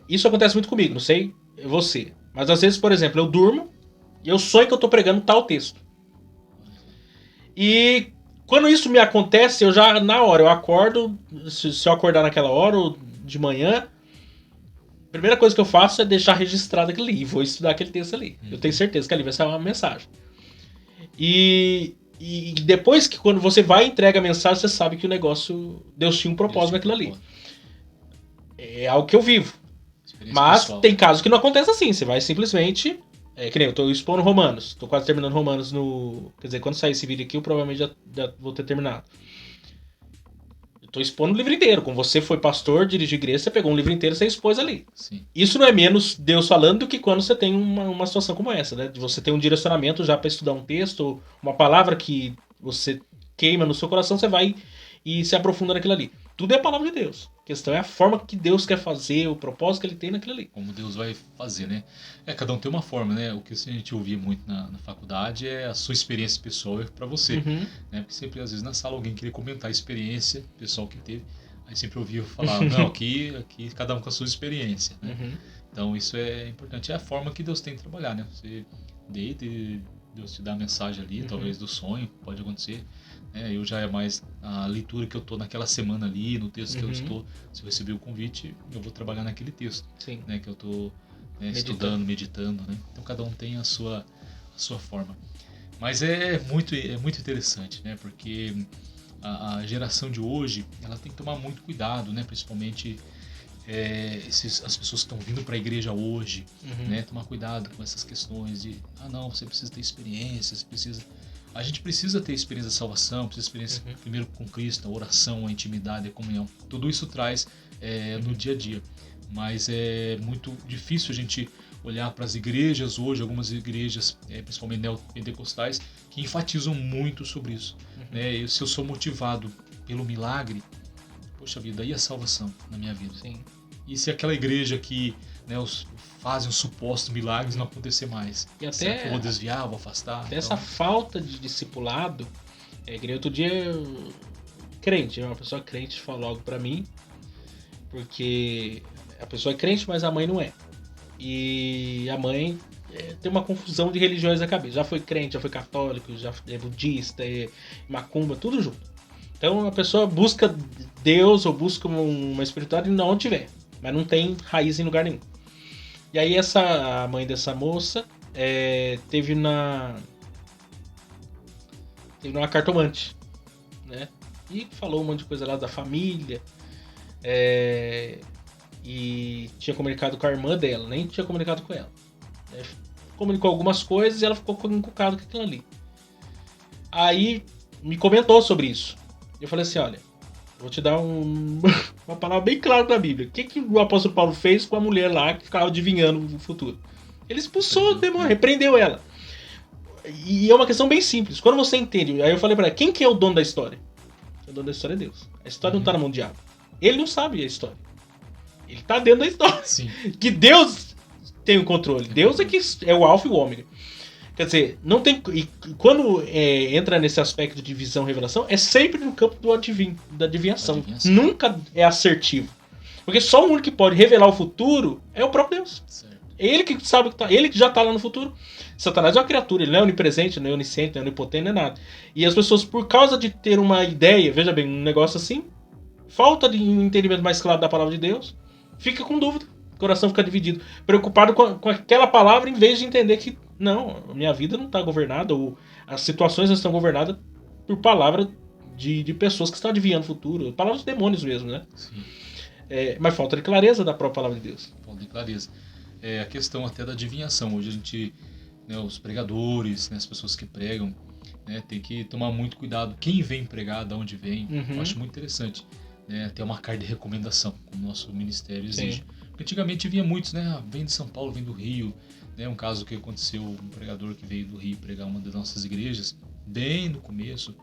Isso acontece muito comigo, não sei você. Mas às vezes, por exemplo, eu durmo e eu sonho que eu estou pregando tal texto. E quando isso me acontece, eu já, na hora, eu acordo, se eu acordar naquela hora ou de manhã, a primeira coisa que eu faço é deixar registrado aquilo ali, e vou estudar aquele texto ali. Eu tenho certeza que ali vai sair uma mensagem. E depois que quando você vai e entrega a mensagem, você sabe que o negócio, Deus tinha um propósito naquilo ali. É algo que eu vivo. Mas pessoal, tem casos que não acontece assim, você vai simplesmente... que nem eu tô expondo Romanos. Tô quase terminando Romanos no... Quer dizer, quando sair esse vídeo aqui, eu provavelmente já vou ter terminado. Eu tô expondo o livro inteiro. Como você foi pastor, dirigiu igreja, você pegou um livro inteiro e você expôs ali. Sim. Isso não é menos Deus falando do que quando você tem uma situação como essa, né? De você ter um direcionamento já para estudar um texto, uma palavra que você queima no seu coração, você vai e se aprofunda naquilo ali. Tudo é a palavra de Deus. A questão é a forma que Deus quer fazer, o propósito que ele tem naquilo ali. Como Deus vai fazer, né? Cada um tem uma forma, né? O que a gente ouvia muito na faculdade é a sua experiência pessoal para você. Né? Porque sempre, às vezes, na sala alguém queria comentar a experiência pessoal que teve. Aí sempre ouvia falar, não, aqui cada um com a sua experiência. Né? Então isso é importante. É a forma que Deus tem de trabalhar, né? Você deita e Deus te dá a mensagem ali, talvez do sonho, pode acontecer. Eu já é mais a leitura que eu estou naquela semana ali, no texto que eu estou. Se eu receber o convite, eu vou trabalhar naquele texto. Sim. Né, que eu estou estudando, meditando. Né? Então cada um tem a sua forma. Mas é muito interessante, né? Porque a geração de hoje ela tem que tomar muito cuidado, né? Principalmente as pessoas que estão vindo para a igreja hoje, né? Tomar cuidado com essas questões de não, você precisa ter experiência, você precisa... A gente precisa ter experiência de salvação, precisa ter experiência primeiro com Cristo, a oração, a intimidade, a comunhão. Tudo isso traz no dia a dia. Mas é muito difícil a gente olhar para as igrejas hoje, algumas igrejas, principalmente neopentecostais, que enfatizam muito sobre isso. Né? Se eu sou motivado pelo milagre, poxa vida, e a salvação na minha vida? Sim. E se aquela igreja que fazem os supostos milagres não acontecer mais? E até, será que eu vou desviar, vou afastar? Até essa falta de discipulado, outro dia crente, uma pessoa crente falou algo pra mim, porque a pessoa é crente, mas a mãe não é. E a mãe tem uma confusão de religiões na cabeça. Já foi crente, já foi católico, já é budista, macumba, tudo junto. Então a pessoa busca Deus ou busca uma espiritualidade onde tiver, mas não tem raiz em lugar nenhum. E aí a mãe dessa moça teve numa cartomante, né? E falou um monte de coisa lá da família. E tinha comunicado com a irmã dela, nem tinha comunicado com ela. Comunicou algumas coisas e ela ficou encucada com aquilo ali. Aí me comentou sobre isso. Eu falei assim, olha, eu vou te dar uma palavra bem clara da Bíblia. O que o apóstolo Paulo fez com a mulher lá que ficava adivinhando o futuro? Ele expulsou o demônio, repreendeu ela. E é uma questão bem simples. Quando você entende, aí eu falei pra ela, quem que é o dono da história? O dono da história é Deus. A história não tá na mão do diabo. Ele não sabe a história. Ele tá dentro da história. Sim. Que Deus tem o controle. Deus é que é o alfa e o ômega. Quer dizer, não tem. E quando entra nesse aspecto de visão e revelação, é sempre no campo da adivinhação. Nunca é assertivo. Porque só o único que pode revelar o futuro é o próprio Deus. Certo. Ele que sabe que tá, ele que já tá lá no futuro. Satanás é uma criatura, ele não é onipresente, não é onisciente, não é onipotente, não é nada. E as pessoas, por causa de ter uma ideia, veja bem, um negócio assim, falta de entendimento mais claro da palavra de Deus, fica com dúvida. O coração fica dividido. Preocupado com aquela palavra, em vez de entender que, não, a minha vida não está governada, ou as situações não estão governadas por palavra de pessoas que estão adivinhando o futuro. Palavras de demônios mesmo, né? Sim. Mas falta de clareza da própria palavra de Deus. Falta de clareza. A questão até da adivinhação. Hoje a gente, né, os pregadores, né, as pessoas que pregam, né, tem que tomar muito cuidado. Quem vem pregar, de onde vem, eu acho muito interessante. Né, ter uma carta de recomendação, como o nosso ministério exige. Porque antigamente vinha muitos, né? Vem de São Paulo, vem do Rio. Né, um caso que aconteceu, um pregador que veio do Rio pregar uma das nossas igrejas, bem no começo,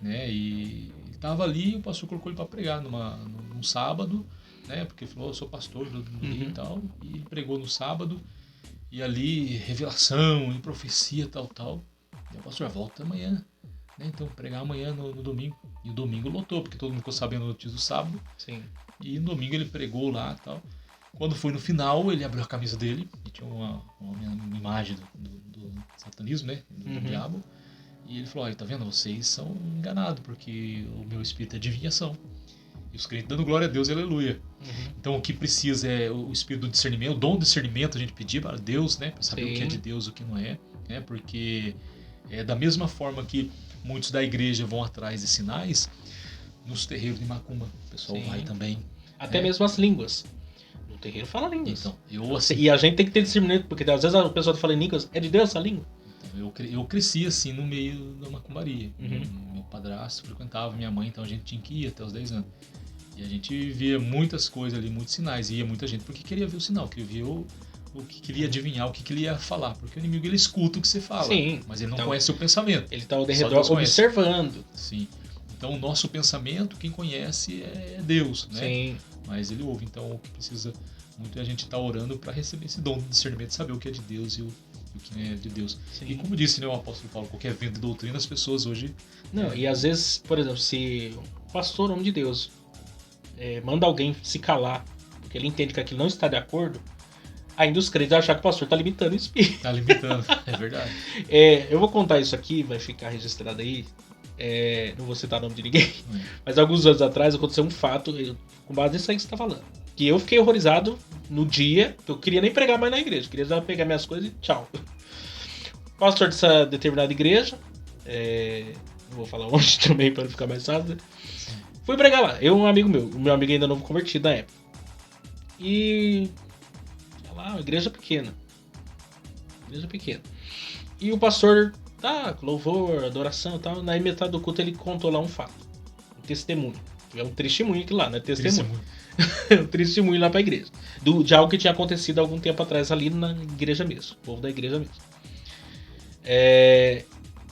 né? E ele estava ali, o pastor colocou ele para pregar num sábado, né? Porque ele falou, eu sou pastor do Rio e tal. E ele pregou no sábado, e ali, revelação, e profecia, tal. E o pastor, volta amanhã. Então, pregar amanhã no domingo. E o domingo lotou, porque todo mundo ficou sabendo a notícia do sábado. Sim. E no domingo ele pregou lá e tal. Quando foi no final, ele abriu a camisa dele. E tinha uma imagem do satanismo, né? Do diabo. E ele falou, tá vendo? Vocês são enganados, porque o meu espírito é adivinhação. E os crentes dando glória a Deus, aleluia. Então o que precisa é o espírito do discernimento, o dom do discernimento, a gente pedir para Deus, né? Para saber o que é de Deus e o que não é. Né? Porque da mesma forma que muitos da igreja vão atrás de sinais, nos terreiros de macumba o pessoal vai também. Até mesmo as línguas. No terreiro fala línguas. Então, e a gente tem que ter discernimento, porque às vezes a pessoa fala em línguas, é de Deus essa língua? Então, eu cresci assim no meio da macumbaria. Meu padrasto frequentava minha mãe, então a gente tinha que ir até os 10 anos. E a gente via muitas coisas ali, muitos sinais. E ia muita gente porque queria ver o sinal, queria ver o que queria adivinhar, o que ele ia falar. Porque o inimigo, ele escuta o que você fala. Sim, mas ele não conhece o pensamento. Ele está ao redor observando. Sim. Então o nosso pensamento, quem conhece é Deus, né? Sim. Mas ele ouve. Então o que precisa muito é a gente estar orando para receber esse dom de discernimento, saber o que é de Deus e o que não é de Deus. Sim. E como disse, né, o apóstolo Paulo, qualquer vento de doutrina, as pessoas hoje... Não, e às vezes, por exemplo, se o pastor, homem de Deus, manda alguém se calar, porque ele entende que aquilo não está de acordo, ainda os crentes acham que o pastor está limitando o espírito. Está limitando, é verdade. Eu vou contar isso aqui, vai ficar registrado aí, não vou citar o nome de ninguém, mas alguns anos atrás aconteceu um fato, com base nisso aí que você está falando, que eu fiquei horrorizado no dia, que eu queria nem pregar mais na igreja, queria só pegar minhas coisas e tchau. O pastor dessa determinada igreja, não vou falar onde também para não ficar mais fácil, né? Fui pregar lá, eu e um amigo meu, o meu amigo ainda novo convertido na época. E lá, uma igreja pequena. E o pastor, louvor, adoração e tal. Na metade do culto ele contou lá um fato. Um testemunho. É um testemunho aqui lá, não é testemunho. Um testemunho lá pra igreja. De algo que tinha acontecido há algum tempo atrás ali na igreja mesmo. O povo da igreja mesmo.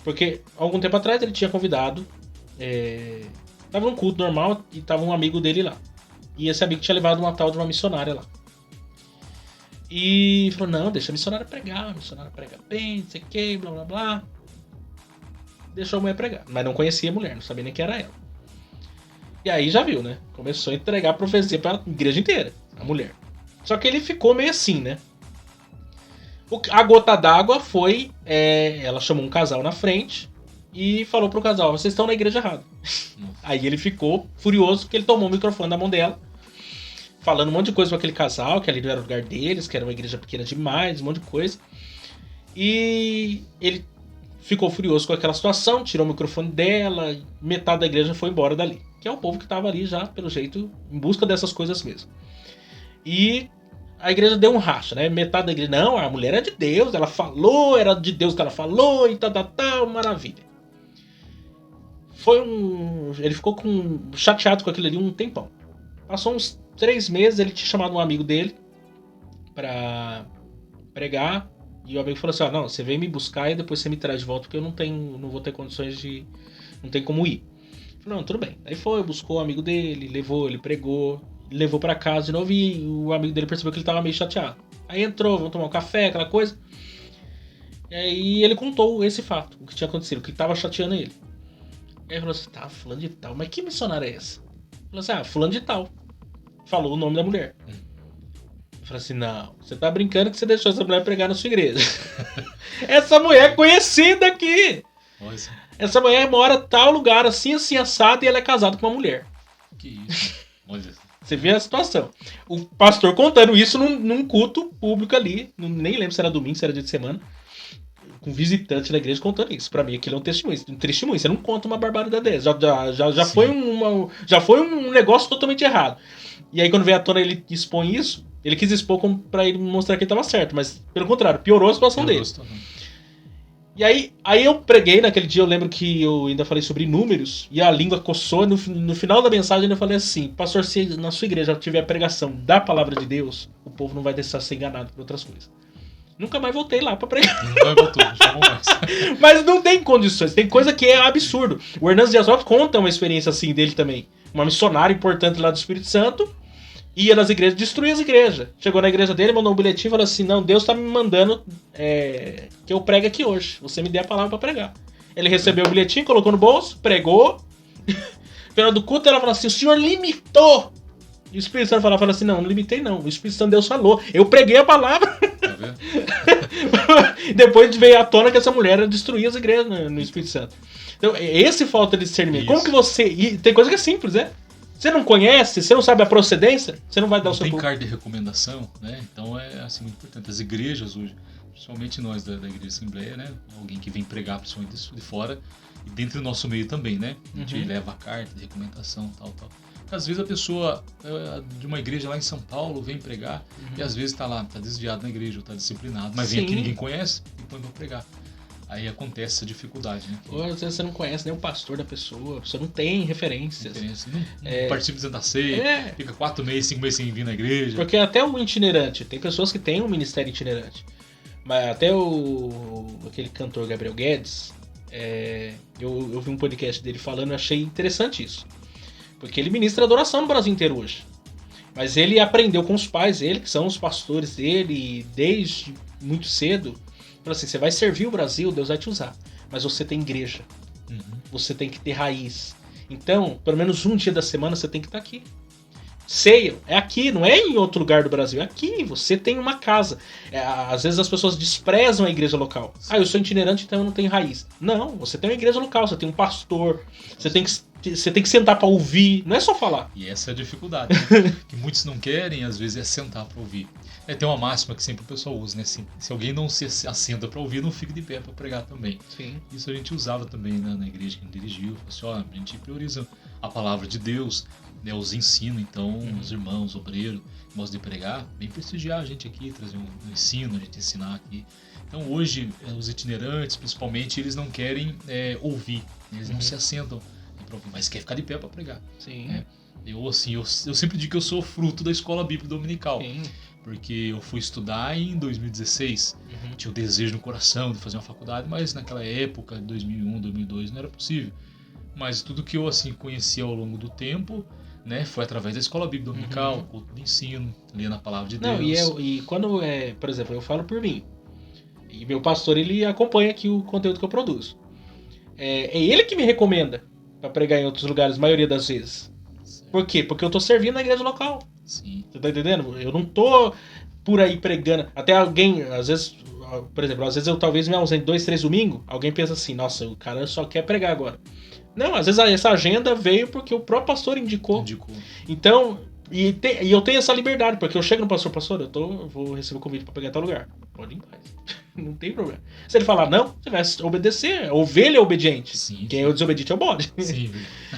Porque há algum tempo atrás ele tinha convidado. Tava num culto normal e tava um amigo dele lá. E esse amigo tinha levado uma tal de uma missionária lá. E falou, não, deixa a missionária prega bem, não sei o que, blá blá blá. Deixou a mulher pregar. Mas não conhecia a mulher, não sabia nem quem era ela. E aí já viu, né? Começou a entregar a profecia pra igreja inteira, a mulher. Só que ele ficou meio assim, né? A gota d'água foi... ela chamou um casal na frente e falou pro casal, vocês estão na igreja errada. Aí ele ficou furioso porque ele tomou o microfone da mão dela, falando um monte de coisa com aquele casal, que ali não era o lugar deles, que era uma igreja pequena demais, um monte de coisa. E ele ficou furioso com aquela situação, tirou o microfone dela, metade da igreja foi embora dali. Que é o povo que estava ali já, pelo jeito, em busca dessas coisas mesmo. E a igreja deu um racha, né? Metade da igreja, não, a mulher é de Deus, ela falou, era de Deus que ela falou, e tal, maravilha. Ele ficou chateado com aquilo ali um tempão. Passou uns 3 meses, ele tinha chamado um amigo dele pra pregar. E o amigo falou assim, não, você vem me buscar e depois você me traz de volta, porque eu não vou ter condições de... Não tem como ir. Eu falei, não, tudo bem. Aí foi, buscou o amigo dele, levou, ele pregou, levou pra casa de novo e o amigo dele percebeu que ele tava meio chateado. Aí entrou, vamos tomar um café, aquela coisa. E aí ele contou esse fato, o que tinha acontecido, o que tava chateando ele. Aí ele falou assim, tá, fulano de tal, mas que missionária é essa? Ele falou assim, fulano de tal. Falou o nome da mulher. Eu falei assim, não, você tá brincando que você deixou essa mulher pregar na sua igreja. Essa mulher é conhecida aqui. Nossa. Essa mulher mora em tal lugar, assim, assim, assado, e ela é casada com uma mulher. Que isso? Olha. Você vê a situação. O pastor contando isso num culto público ali, nem lembro se era domingo, se era dia de semana, com visitante da igreja contando isso. Pra mim aquilo é um testemunho. Você não conta uma barbaridade dessa. Já foi um negócio totalmente errado. E aí quando veio à tona ele expõe isso, ele quis expor pra ele mostrar que ele tava certo, mas pelo contrário, piorou a situação dele. E aí eu preguei naquele dia, eu lembro que eu ainda falei sobre números, e a língua coçou, no final da mensagem eu falei assim, pastor, se na sua igreja tiver a pregação da palavra de Deus, o povo não vai deixar ser enganado por outras coisas. Nunca mais voltei lá pra pregar. Não voltou, já mais. Mas não tem condições, tem coisa que é absurdo. O Hernandes Dias Lopes conta uma experiência assim dele também. Uma missionária importante lá do Espírito Santo, ia nas igrejas, destruía as igrejas. Chegou na igreja dele, mandou um bilhetinho e falou assim, não, Deus tá me mandando que eu pregue aqui hoje. Você me dê a palavra pra pregar. Ele recebeu o bilhetinho, colocou no bolso, pregou. No final do culto ela falou assim, o senhor limitou. E o Espírito Santo falava assim, não limitei não. O Espírito Santo Deus falou. Eu preguei a palavra. Tá vendo? Depois veio à tona que essa mulher destruía as igrejas no Espírito Santo. Então, esse falta de discernimento. Como que você... E tem coisa que é simples, né? Você não conhece, você não sabe a procedência, você não vai dar o seu Tem carta de recomendação, né? Então é assim, muito importante. As igrejas hoje, principalmente nós da Igreja Assembleia, né? Alguém que vem pregar, principalmente de fora, e dentro do nosso meio também, né? A gente leva a carta de recomendação, tal. Às vezes a pessoa de uma igreja lá em São Paulo vem pregar e às vezes está lá, está desviado na igreja, ou está disciplinado, mas vem aqui ninguém conhece e põe para pregar. Aí acontece essa dificuldade, né? Ou às vezes você não conhece nem o pastor da pessoa, você não tem referências. Não participa da ceia, fica 4 meses, 5 meses sem vir na igreja. Porque até o itinerante, tem pessoas que têm um ministério itinerante. Mas até aquele cantor Gabriel Guedes, eu vi um podcast dele falando e achei interessante isso. Porque ele ministra adoração no Brasil inteiro hoje. Mas ele aprendeu com os pais dele, que são os pastores dele, desde muito cedo. Falou assim, você vai servir o Brasil, Deus vai te usar. Mas você tem igreja. Você tem que ter raiz. Então, pelo menos um dia da semana você tem que estar aqui. Ceia, é aqui, não é em outro lugar do Brasil, é aqui, você tem uma casa. Às vezes as pessoas desprezam a igreja local. Eu sou itinerante, então eu não tenho raiz. Não, você tem uma igreja local, você tem um pastor, você tem que sentar para ouvir, não é só falar. E essa é a dificuldade, né? Que muitos não querem, às vezes, é sentar para ouvir. Tem uma máxima que sempre o pessoal usa, né? Assim, se alguém não se assenta para ouvir, não fica de pé para pregar também. Sim. Isso a gente usava também, né, na igreja que a gente dirigiu. Assim, a gente prioriza a palavra de Deus, né, os ensinos, então, os irmãos, obreiros, modos de pregar, vem prestigiar a gente aqui, trazer um ensino, a gente ensinar aqui. Então hoje, os itinerantes, principalmente, eles não querem ouvir, eles não se assentam, mas quer ficar de pé para pregar. Sim. Eu sempre digo que eu sou fruto da escola bíblica dominical. Sim. Porque eu fui estudar em 2016, tinha o desejo no coração de fazer uma faculdade, mas naquela época, 2001, 2002, não era possível. Mas tudo que eu assim conheci ao longo do tempo, né, foi através da escola bíblica dominical, culto de ensino, lendo a palavra de Deus. Não, e quando por exemplo, eu falo por mim, e meu pastor ele acompanha aqui o conteúdo que eu produzo. É ele que me recomenda para pregar em outros lugares, a maioria das vezes. Por quê? Porque eu tô servindo na igreja local. Sim. Você tá entendendo? Eu não tô por aí pregando. Até alguém, às vezes, por exemplo, às vezes eu talvez me ausente 2, 3 domingos, alguém pensa assim, nossa, o cara só quer pregar agora. Não, às vezes essa agenda veio porque o próprio pastor indicou. Então, e eu tenho essa liberdade, porque eu chego no pastor, eu vou receber o convite pra pegar tal lugar. Pode ir em paz. Não tem problema. Se ele falar não, você vai obedecer. Ovelha é obediente. Sim, Quem é o desobediente é o bode. Sim.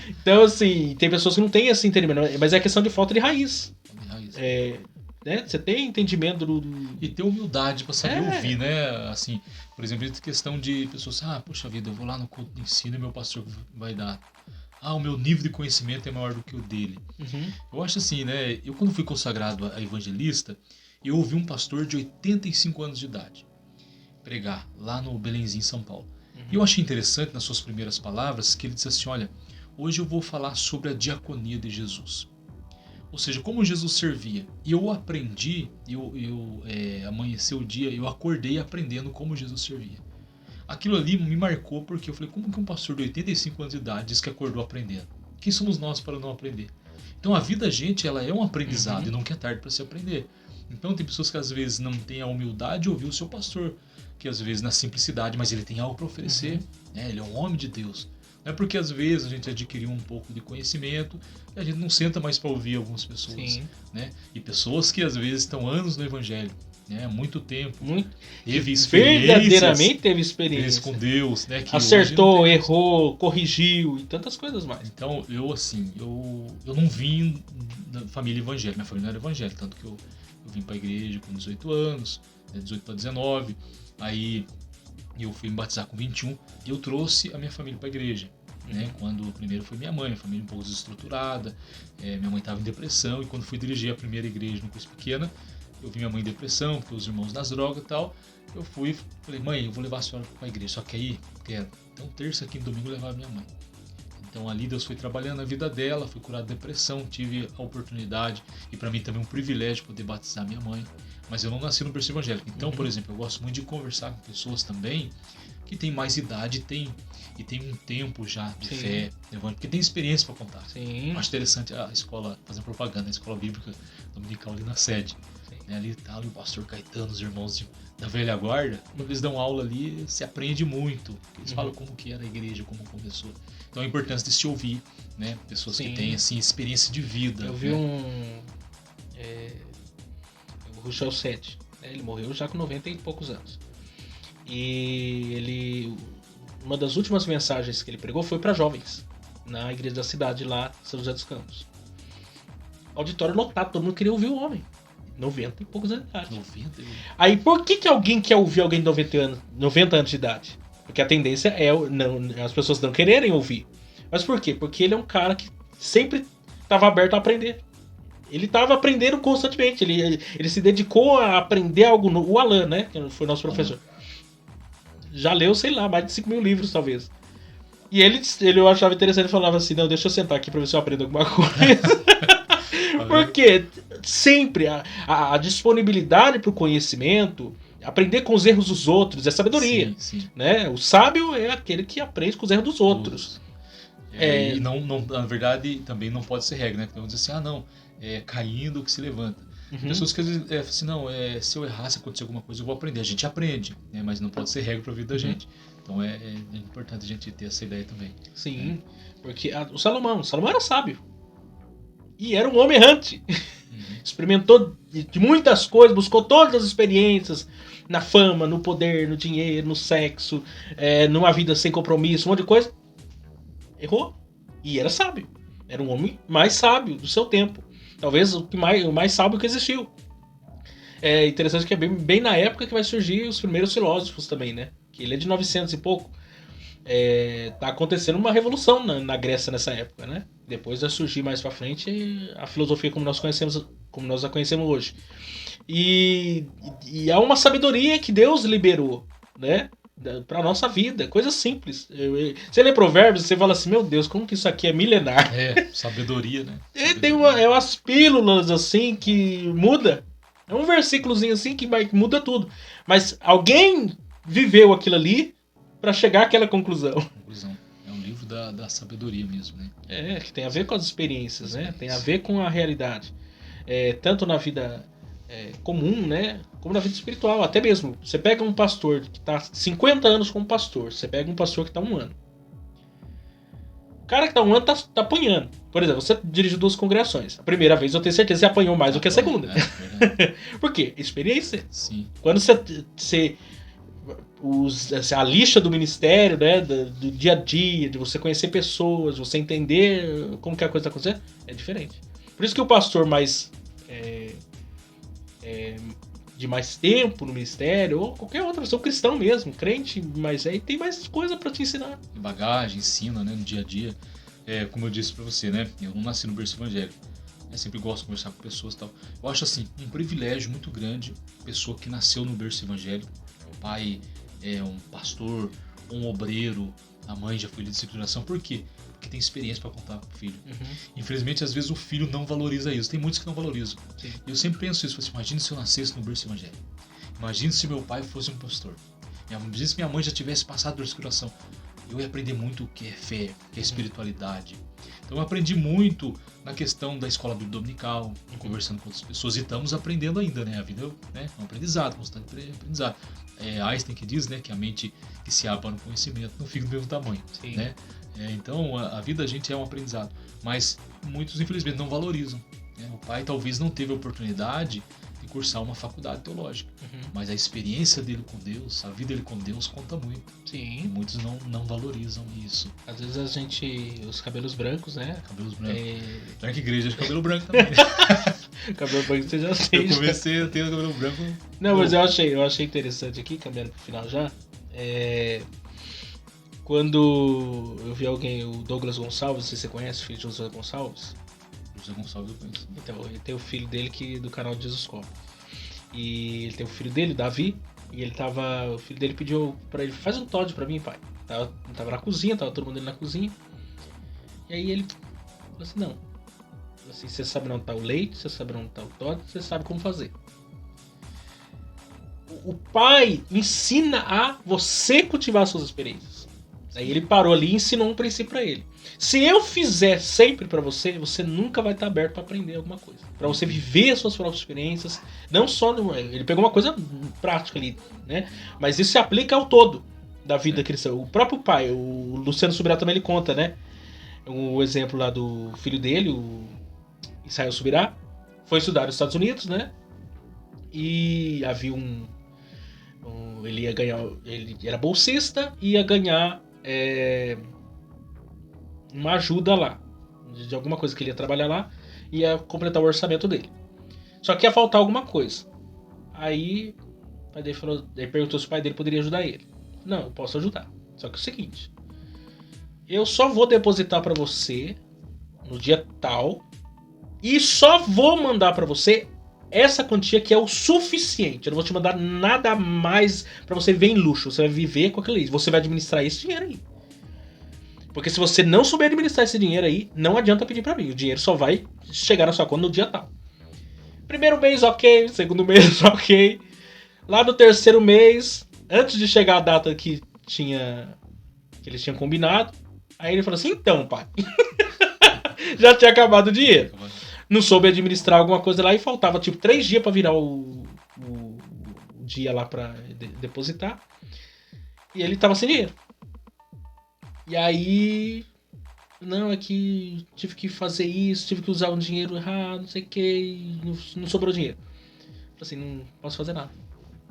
Então, assim, tem pessoas que não têm esse entendimento, mas é questão de falta de raiz. Né? Você tem entendimento do... E ter humildade para saber ouvir, né? Assim, por exemplo, questão de pessoas, poxa vida, eu vou lá no culto de ensino e meu pastor vai dar. O meu nível de conhecimento é maior do que o dele. Uhum. Eu acho assim, né? Eu quando fui consagrado a evangelista, eu ouvi um pastor de 85 anos de idade pregar lá no Belenzinho, São Paulo. E eu achei interessante nas suas primeiras palavras que ele disse assim, olha, hoje eu vou falar sobre a diaconia de Jesus. Ou seja, como Jesus servia. E eu aprendi, amanheceu o dia, eu acordei aprendendo como Jesus servia. Aquilo ali me marcou porque eu falei, como que um pastor de 85 anos de idade diz que acordou aprendendo? Quem somos nós para não aprender? Então a vida, gente, ela é um aprendizado e nunca é tarde para se aprender. Então tem pessoas que às vezes não têm a humildade de ouvir o seu pastor, que às vezes na simplicidade, mas ele tem algo para oferecer, né? Ele é um homem de Deus. Não é porque às vezes a gente adquiriu um pouco de conhecimento e a gente não senta mais para ouvir algumas pessoas. Né? E pessoas que às vezes estão anos no evangelho, né? Há muito tempo. Teve experiências. Verdadeiramente teve experiência com Deus. Né? Que acertou, errou, corrigiu e tantas coisas mais. Então eu não vim da família evangélica. Minha família não era evangélica, tanto que eu vim para a igreja com 18 anos, 18 para 19. Aí eu fui me batizar com 21 e eu trouxe a minha família para a igreja. Né? Quando primeiro foi minha mãe, a família um pouco desestruturada, minha mãe estava em depressão, e quando fui dirigir a primeira igreja no Cruz Pequena, eu vi minha mãe em depressão, porque os irmãos nas drogas e tal, eu falei, mãe, eu vou levar a senhora para a igreja, só que aí, quero. Então terça, quinta, domingo eu levava minha mãe. Então ali Deus foi trabalhando na vida dela, fui curado de depressão, tive a oportunidade, e para mim também um privilégio poder batizar minha mãe. Mas eu não nasci no berço evangélico. Então, por exemplo, eu gosto muito de conversar com pessoas também que têm mais idade e tem um tempo já de fé, porque tem experiência para contar. Sim. Eu acho interessante a escola, fazendo propaganda, a escola bíblica dominical ali na sede. Né? Ali tá o pastor Caetano, os irmãos da velha guarda, quando eles dão aula ali, se aprende muito. Eles falam como que era a igreja, como começou. Então a importância de se ouvir, né? Pessoas que têm assim, experiência de vida. Eu vi o Russell Sete, né? Ele morreu já com 90 e poucos anos. E uma das últimas mensagens que ele pregou foi para jovens, na igreja da cidade lá, São José dos Campos. Auditório lotado, todo mundo queria ouvir o homem. 90 e poucos anos de idade. 90? Aí por que alguém quer ouvir alguém de 90 anos de idade? Porque a tendência é as pessoas não quererem ouvir. Mas por quê? Porque ele é um cara que sempre estava aberto a aprender. Ele estava aprendendo constantemente. Ele se dedicou a aprender algo novo. O Alan, né? Que foi nosso professor. Já leu, sei lá, mais de 5 mil livros, talvez. E ele eu achava interessante, ele falava assim, não, deixa eu sentar aqui pra ver se eu aprendo alguma coisa. Porque sempre a disponibilidade pro conhecimento, aprender com os erros dos outros, é sabedoria. Sim. Né? O sábio é aquele que aprende com os erros dos outros. E não, na verdade, também não pode ser regra, né? Porque vamos dizer assim, caindo que se levanta. Pessoas que às vezes assim, se eu errar, se acontecer alguma coisa, eu vou aprender. A gente aprende, né? Mas não pode ser regra para a vida da gente. Então é importante a gente ter essa ideia também. Sim, porque o Salomão era sábio. E era um homem errante. Experimentou de muitas coisas, buscou todas as experiências, na fama, no poder, no dinheiro, no sexo, numa vida sem compromisso, um monte de coisa. Errou. E era sábio. Era um homem mais sábio do seu tempo. Talvez o mais sábio que existiu. É interessante que é bem na época que vai surgir os primeiros filósofos também, né? Que ele é de 900 e pouco. Tá acontecendo uma revolução na Grécia nessa época, né? Depois vai surgir mais pra frente a filosofia como nós a conhecemos hoje. E há uma sabedoria que Deus liberou, né? Pra nossa vida, coisas simples. Você lê Provérbios, você fala assim, meu Deus, como que isso aqui é milenar? Sabedoria, né? Tem umas pílulas assim que muda. É um versículozinho assim que muda tudo. Mas alguém viveu aquilo ali pra chegar àquela conclusão. É um livro da sabedoria mesmo, né? Que tem a ver com as experiências, né? Tem a ver com a realidade. Tanto na vida comum, né? Como na vida espiritual. Até mesmo, você pega um pastor que está 50 anos como pastor, você pega um pastor que está 1 ano. O cara que está 1 ano tá apanhando. Por exemplo, você dirige 2 congregações. A primeira vez eu tenho certeza que você apanhou mais do que a segunda. Por quê? Experiência. Sim. Quando você a lixa do ministério, né, do dia a dia, de você conhecer pessoas, você entender como que a coisa está acontecendo, é diferente. Por isso que o pastor mais de mais tempo no ministério, ou qualquer outra pessoa, cristão mesmo, crente, mas aí tem mais coisa para te ensinar. Bagagem, ensina, né, no dia a dia. Como eu disse para você, né, eu não nasci no berço evangélico. Eu sempre gosto de conversar com pessoas e tal. Eu acho assim, um privilégio muito grande, pessoa que nasceu no berço evangélico. O pai é um pastor, um obreiro, a mãe já foi líder de disciplinação. Por quê? Porque tem experiência para contar pro filho. Infelizmente, às vezes o filho não valoriza isso. Tem muitos que não valorizam. Sim. Eu sempre penso isso. Assim, imagina se eu nascesse no berço evangélico. Imagina se meu pai fosse um pastor. Imagina se minha mãe já tivesse passado por disciplinação. Eu ia aprender muito o que é fé, o que é espiritualidade. Então eu aprendi muito na questão da escola dominical, conversando com outras pessoas, e estamos aprendendo ainda, né? A vida é um aprendizado, constante aprendizado. Einstein que diz, né, que a mente que se abre para o conhecimento não fica do mesmo tamanho, né? Então a vida da gente é um aprendizado, mas muitos infelizmente não valorizam, né? O pai talvez não teve a oportunidade de cursar uma faculdade teológica, mas a experiência dele com Deus, a vida dele com Deus conta muito. Sim. E muitos não valorizam isso. Às vezes a gente, os cabelos brancos, né? Cabelos brancos. Na que igreja de cabelo branco também. Cabelo branco você já tem. Eu comecei a ter cabelo branco. Não, mas eu achei interessante aqui, caminhando pro final já. Quando eu vi alguém, o Douglas Gonçalves, não sei se você conhece, o filho de José Gonçalves. José Gonçalves eu conheço. Então, ele tem o filho dele do canal de Jesus Cop. E ele tem o filho dele, Davi, e o filho dele pediu pra ele, faz um Todd pra mim, pai. Tava na cozinha, tava todo mundo ali na cozinha. E aí ele falou assim, não. Assim, você sabe onde tá o leite, você sabe onde tá o Todd, você sabe como fazer. O pai ensina a você cultivar suas experiências. Aí ele parou ali e ensinou um princípio pra ele. Se eu fizer sempre pra você, você nunca vai estar aberto pra aprender alguma coisa. Pra você viver as suas próprias experiências. Não só... Ele pegou uma coisa prática ali, né? Mas isso se aplica ao todo da vida cristã. O próprio pai, o Luciano Subirá também ele conta, né? O exemplo lá do filho dele, o Israel Subirá, foi estudar nos Estados Unidos, né? E havia ele ia ganhar... Ele era bolsista e ia ganhar... uma ajuda lá, de alguma coisa que ele ia trabalhar lá, ia completar o orçamento dele. Só que ia faltar alguma coisa. Aí o pai dele ele perguntou se o pai dele poderia ajudar ele. Não, eu posso ajudar. Só que é o seguinte, eu só vou depositar pra você no dia tal e só vou mandar pra você essa quantia que é o suficiente. Eu não vou te mandar nada mais pra você viver em luxo. Você vai viver com aquilo aí. Você vai administrar esse dinheiro aí. Porque se você não souber administrar esse dinheiro aí, não adianta pedir pra mim. O dinheiro só vai chegar na sua conta no dia tal. Primeiro mês, ok. Segundo mês, ok. Lá no terceiro mês, antes de chegar a data que eles tinham combinado, aí ele falou assim, então, pai, já tinha acabado o dinheiro. Não soube administrar alguma coisa lá e faltava tipo 3 dias pra virar o dia lá pra depositar. E ele tava sem dinheiro. E aí, não, é que tive que fazer isso, tive que usar um dinheiro errado, não sei o que, não sobrou dinheiro. Falei assim, não posso fazer nada.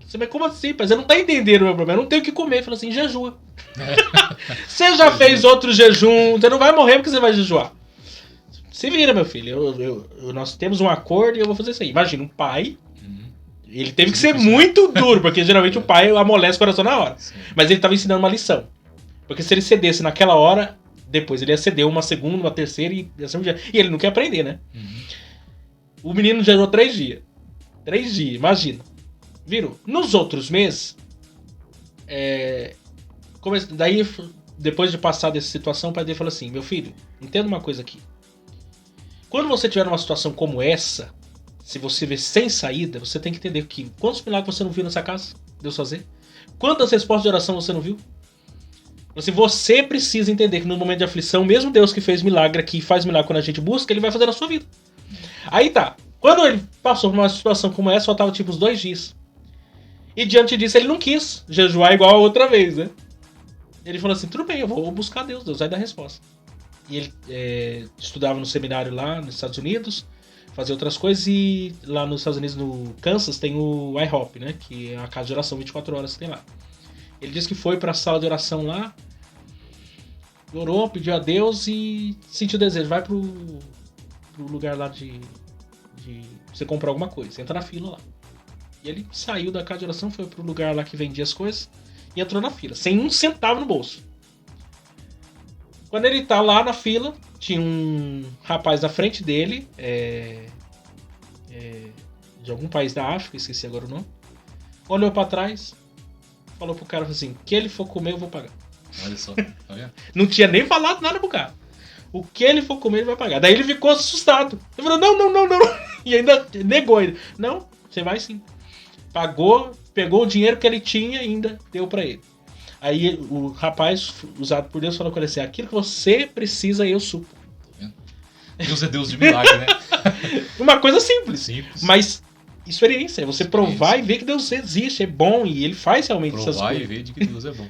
Você, mas como assim, pai? Você não tá entendendo o meu problema, eu não tenho o que comer. Falei assim, jejua. Você já fez outro jejum, você não vai morrer porque você vai jejuar. Se vira, meu filho, nós temos um acordo e eu vou fazer isso aí. Imagina, um pai, ele teve que ser muito duro, porque geralmente o pai amolece o coração na hora. Sim. Mas ele tava ensinando uma lição. Porque se ele cedesse naquela hora, depois ele ia ceder uma segunda, uma terceira e assim um dia. E ele não quer aprender, né? O menino jejuou 3 dias. 3 dias, imagina. Virou. Nos outros meses, daí, depois de passar dessa situação, o pai dele falou assim, meu filho, entenda uma coisa aqui. Quando você tiver numa situação como essa, se você vê sem saída, você tem que entender que quantos milagres você não viu nessa casa, Deus fazer? Quantas respostas de oração você não viu? Assim, você precisa entender que no momento de aflição, mesmo Deus que fez milagre aqui, faz milagre quando a gente busca, ele vai fazer na sua vida. Aí tá. Quando ele passou por uma situação como essa, faltava tipo uns 2 dias. E diante disso ele não quis jejuar igual a outra vez, né? Ele falou assim, tudo bem, eu vou buscar Deus, Deus vai dar resposta. E ele estudava no seminário lá nos Estados Unidos, fazia outras coisas, e lá nos Estados Unidos, no Kansas, tem o IHOP, né? Que é a casa de oração 24 horas que tem lá. Ele disse que foi pra sala de oração lá, orou, pediu a Deus e sentiu o desejo, vai pro lugar lá de você comprar alguma coisa, entra na fila lá. E ele saiu da casa de oração, foi pro lugar lá que vendia as coisas e entrou na fila, sem um centavo no bolso. Quando ele tá lá na fila, tinha um rapaz na frente dele, de algum país da África, esqueci agora o nome. Olhou pra trás, falou pro cara assim, que ele for comer eu vou pagar. Olha só, tá vendo? Não tinha nem falado nada pro cara. O que ele for comer ele vai pagar. Daí ele ficou assustado. Ele falou, não. E ainda negou ele. Não, você vai sim. Pagou, pegou o dinheiro que ele tinha e ainda deu pra ele. Aí o rapaz, usado por Deus, falou com ele assim, aquilo que você precisa eu supro. Tá vendo? Deus é Deus de milagre, né? Uma coisa simples. Simples. Mas experiência, é você provar e ver que Deus existe, é bom e ele faz realmente essas Provar coisas. e ver de que Deus é bom.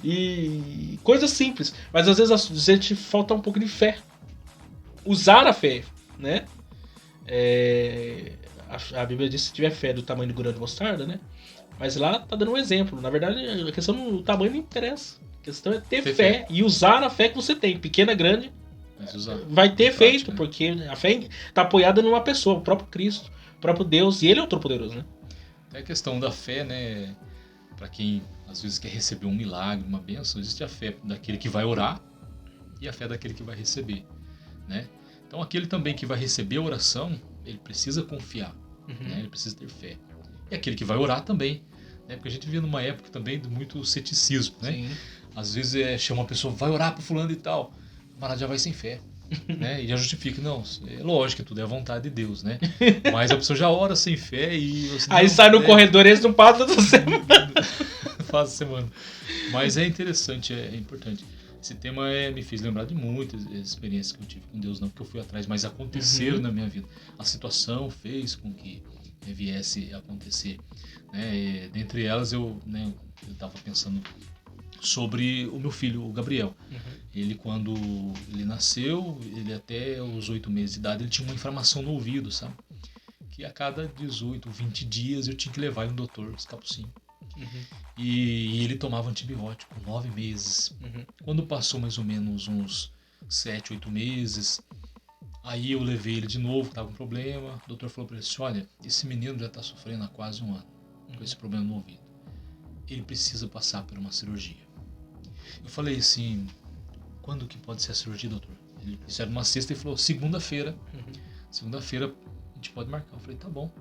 E coisas simples. Mas às vezes a gente falta um pouco de fé. Usar a fé, né? A Bíblia diz que se tiver fé do tamanho do grão de mostarda, né? Mas lá tá dando um exemplo. Na verdade, a questão do tamanho não interessa. A questão é ter fé e usar a fé que você tem. Pequena, grande, vai ter efeito. Né? Porque a fé tá apoiada numa pessoa, o próprio Cristo, o próprio Deus. E ele é o Todo-Poderoso, né? É a questão da fé, né? Pra quem às vezes quer receber um milagre, uma bênção, existe a fé daquele que vai orar e a fé daquele que vai receber, né? Então aquele também que vai receber a oração, ele precisa confiar, né? Ele precisa ter fé. E aquele que vai orar também, né? Porque a gente vive numa época também de muito ceticismo, né? Sim. Às vezes chama uma pessoa, vai orar pro fulano e tal, o camarada já vai sem fé. Né? E já justifica, não, é lógico que tudo é a vontade de Deus, né? Mas a pessoa já ora sem fé e você aí sai no corredor e eles não passam da semana. Faz a semana. Mas é interessante, é importante. Esse tema me fez lembrar de muitas experiências que eu tive com Deus, não porque eu fui atrás, mas aconteceram na minha vida. A situação fez com que viesse a acontecer, né? Dentre elas eu estava pensando sobre o meu filho, o Gabriel. Ele, quando ele nasceu, ele até os 8 meses de idade, ele tinha uma inflamação no ouvido, sabe? Que a cada 18, 20 dias eu tinha que levar ele no doutor, os capucinhos. E ele tomava antibiótico 9 meses. Quando passou mais ou menos uns 7, 8 meses, aí eu levei ele de novo, tava com problema. O doutor falou para ele assim, olha, esse menino já está sofrendo há quase um ano com esse problema no ouvido. Ele precisa passar por uma cirurgia. Eu falei assim, quando que pode ser a cirurgia, doutor? Isso era uma sexta e falou, segunda-feira. Segunda-feira a gente pode marcar. Eu falei, tá bom,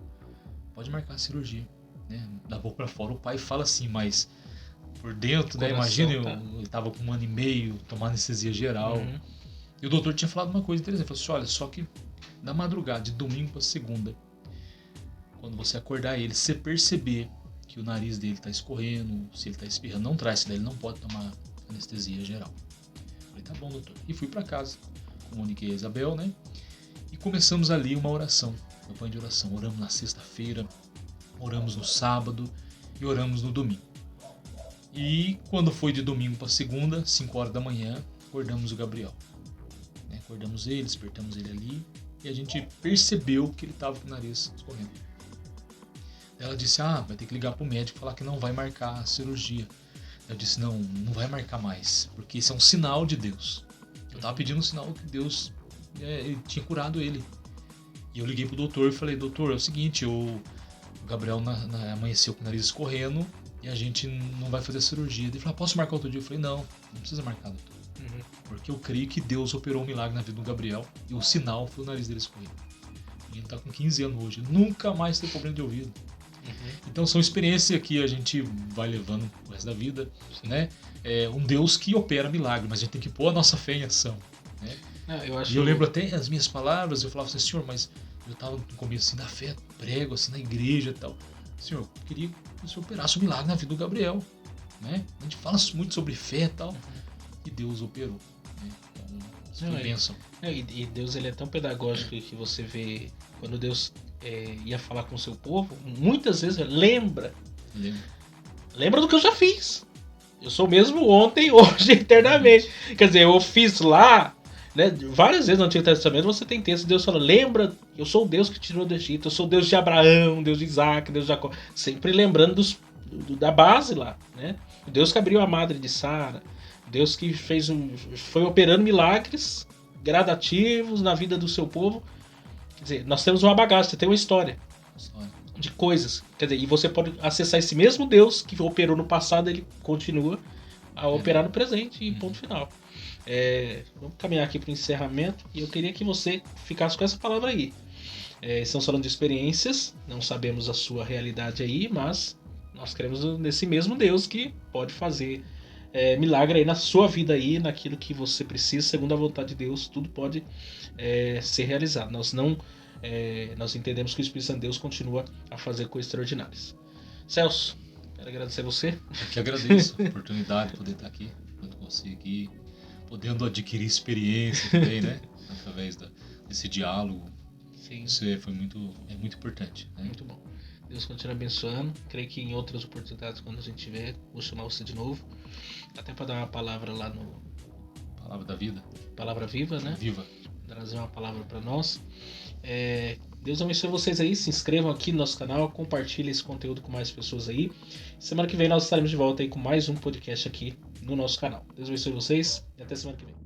pode marcar a cirurgia. Né? Da boca pra fora o pai fala assim, mas por dentro, né? Imagina, ele tava com 1 ano e meio, tomando anestesia geral. E o doutor tinha falado uma coisa interessante. Ele falou assim, olha, só que na madrugada, de domingo pra segunda, quando você acordar ele, você perceber que o nariz dele tá escorrendo, se ele tá espirrando, não traz, senão ele não pode tomar anestesia geral. Eu falei, tá bom, doutor. E fui pra casa, comuniquei a Isabel, né? E começamos ali uma oração, campanha de oração. Oramos na sexta-feira, oramos no sábado e oramos no domingo. E quando foi de domingo para segunda, 5 horas da manhã, acordamos o Gabriel. Né? Acordamos ele, despertamos ele ali e a gente percebeu que ele estava com o nariz escorrendo. Ela disse, vai ter que ligar para o médico e falar que não vai marcar a cirurgia. Eu disse, não vai marcar mais, porque isso é um sinal de Deus. Eu estava pedindo um sinal que Deus tinha curado ele. E eu liguei pro doutor e falei, doutor, é o seguinte, o Gabriel amanheceu com o nariz escorrendo e a gente não vai fazer a cirurgia. Ele falou, posso marcar outro dia? Eu falei, não precisa marcar, doutor. Porque eu creio que Deus operou um milagre na vida do Gabriel e o sinal foi o nariz dele escorrendo. Ele está com 15 anos hoje, nunca mais tem problema de ouvido. Então são experiências que a gente vai levando o resto da vida, né? É um Deus que opera milagre, mas a gente tem que pôr a nossa fé em ação, né? E eu lembro até as minhas palavras, eu falava assim, senhor, mas eu estava no começo assim da fé, prego assim na igreja e tal. Senhor, eu queria que o senhor operasse um milagre na vida do Gabriel. né? A gente fala muito sobre fé e tal, e Deus operou. Né? Então, isso foi bênção. E Deus ele é tão pedagógico que você vê quando Deus ia falar com o seu povo, muitas vezes lembra do que eu já fiz. Eu sou o mesmo ontem, hoje, eternamente. Quer dizer, eu fiz lá, né? Várias vezes no Antigo Testamento você tem texto, Deus fala, lembra, eu sou o Deus que tirou do Egito, eu sou o Deus de Abraão, Deus de Isaac, Deus de Jacó. Sempre lembrando da base lá, né? O Deus que abriu a madre de Sara, Deus que foi operando milagres gradativos na vida do seu povo. Quer dizer, nós temos uma bagagem, você tem uma história de coisas. Quer dizer, e você pode acessar esse mesmo Deus que operou no passado, ele continua a operar no presente e ponto final. Vamos caminhar aqui para o encerramento e eu queria que você ficasse com essa palavra aí. Estamos falando de experiências, não sabemos a sua realidade aí, mas nós cremos nesse mesmo Deus que pode fazer milagre aí na sua vida aí, naquilo que você precisa, segundo a vontade de Deus, tudo pode ser realizado. Nós entendemos que o Espírito Santo de Deus continua a fazer coisas extraordinárias. Celso, quero agradecer a você. Eu que agradeço a oportunidade de poder estar aqui junto com você aqui, podendo adquirir experiência também, né? Através desse diálogo. Sim. Isso foi muito importante. Né? Muito bom. Deus continue abençoando. Creio que em outras oportunidades, quando a gente tiver, vou chamar você de novo. Até para dar uma palavra lá no... Palavra da vida. Palavra viva, né? Viva. Trazer uma palavra para nós. Deus abençoe vocês aí. Se inscrevam aqui no nosso canal. Compartilhem esse conteúdo com mais pessoas aí. Semana que vem nós estaremos de volta aí com mais um podcast aqui no nosso canal. Deus abençoe vocês e até semana que vem.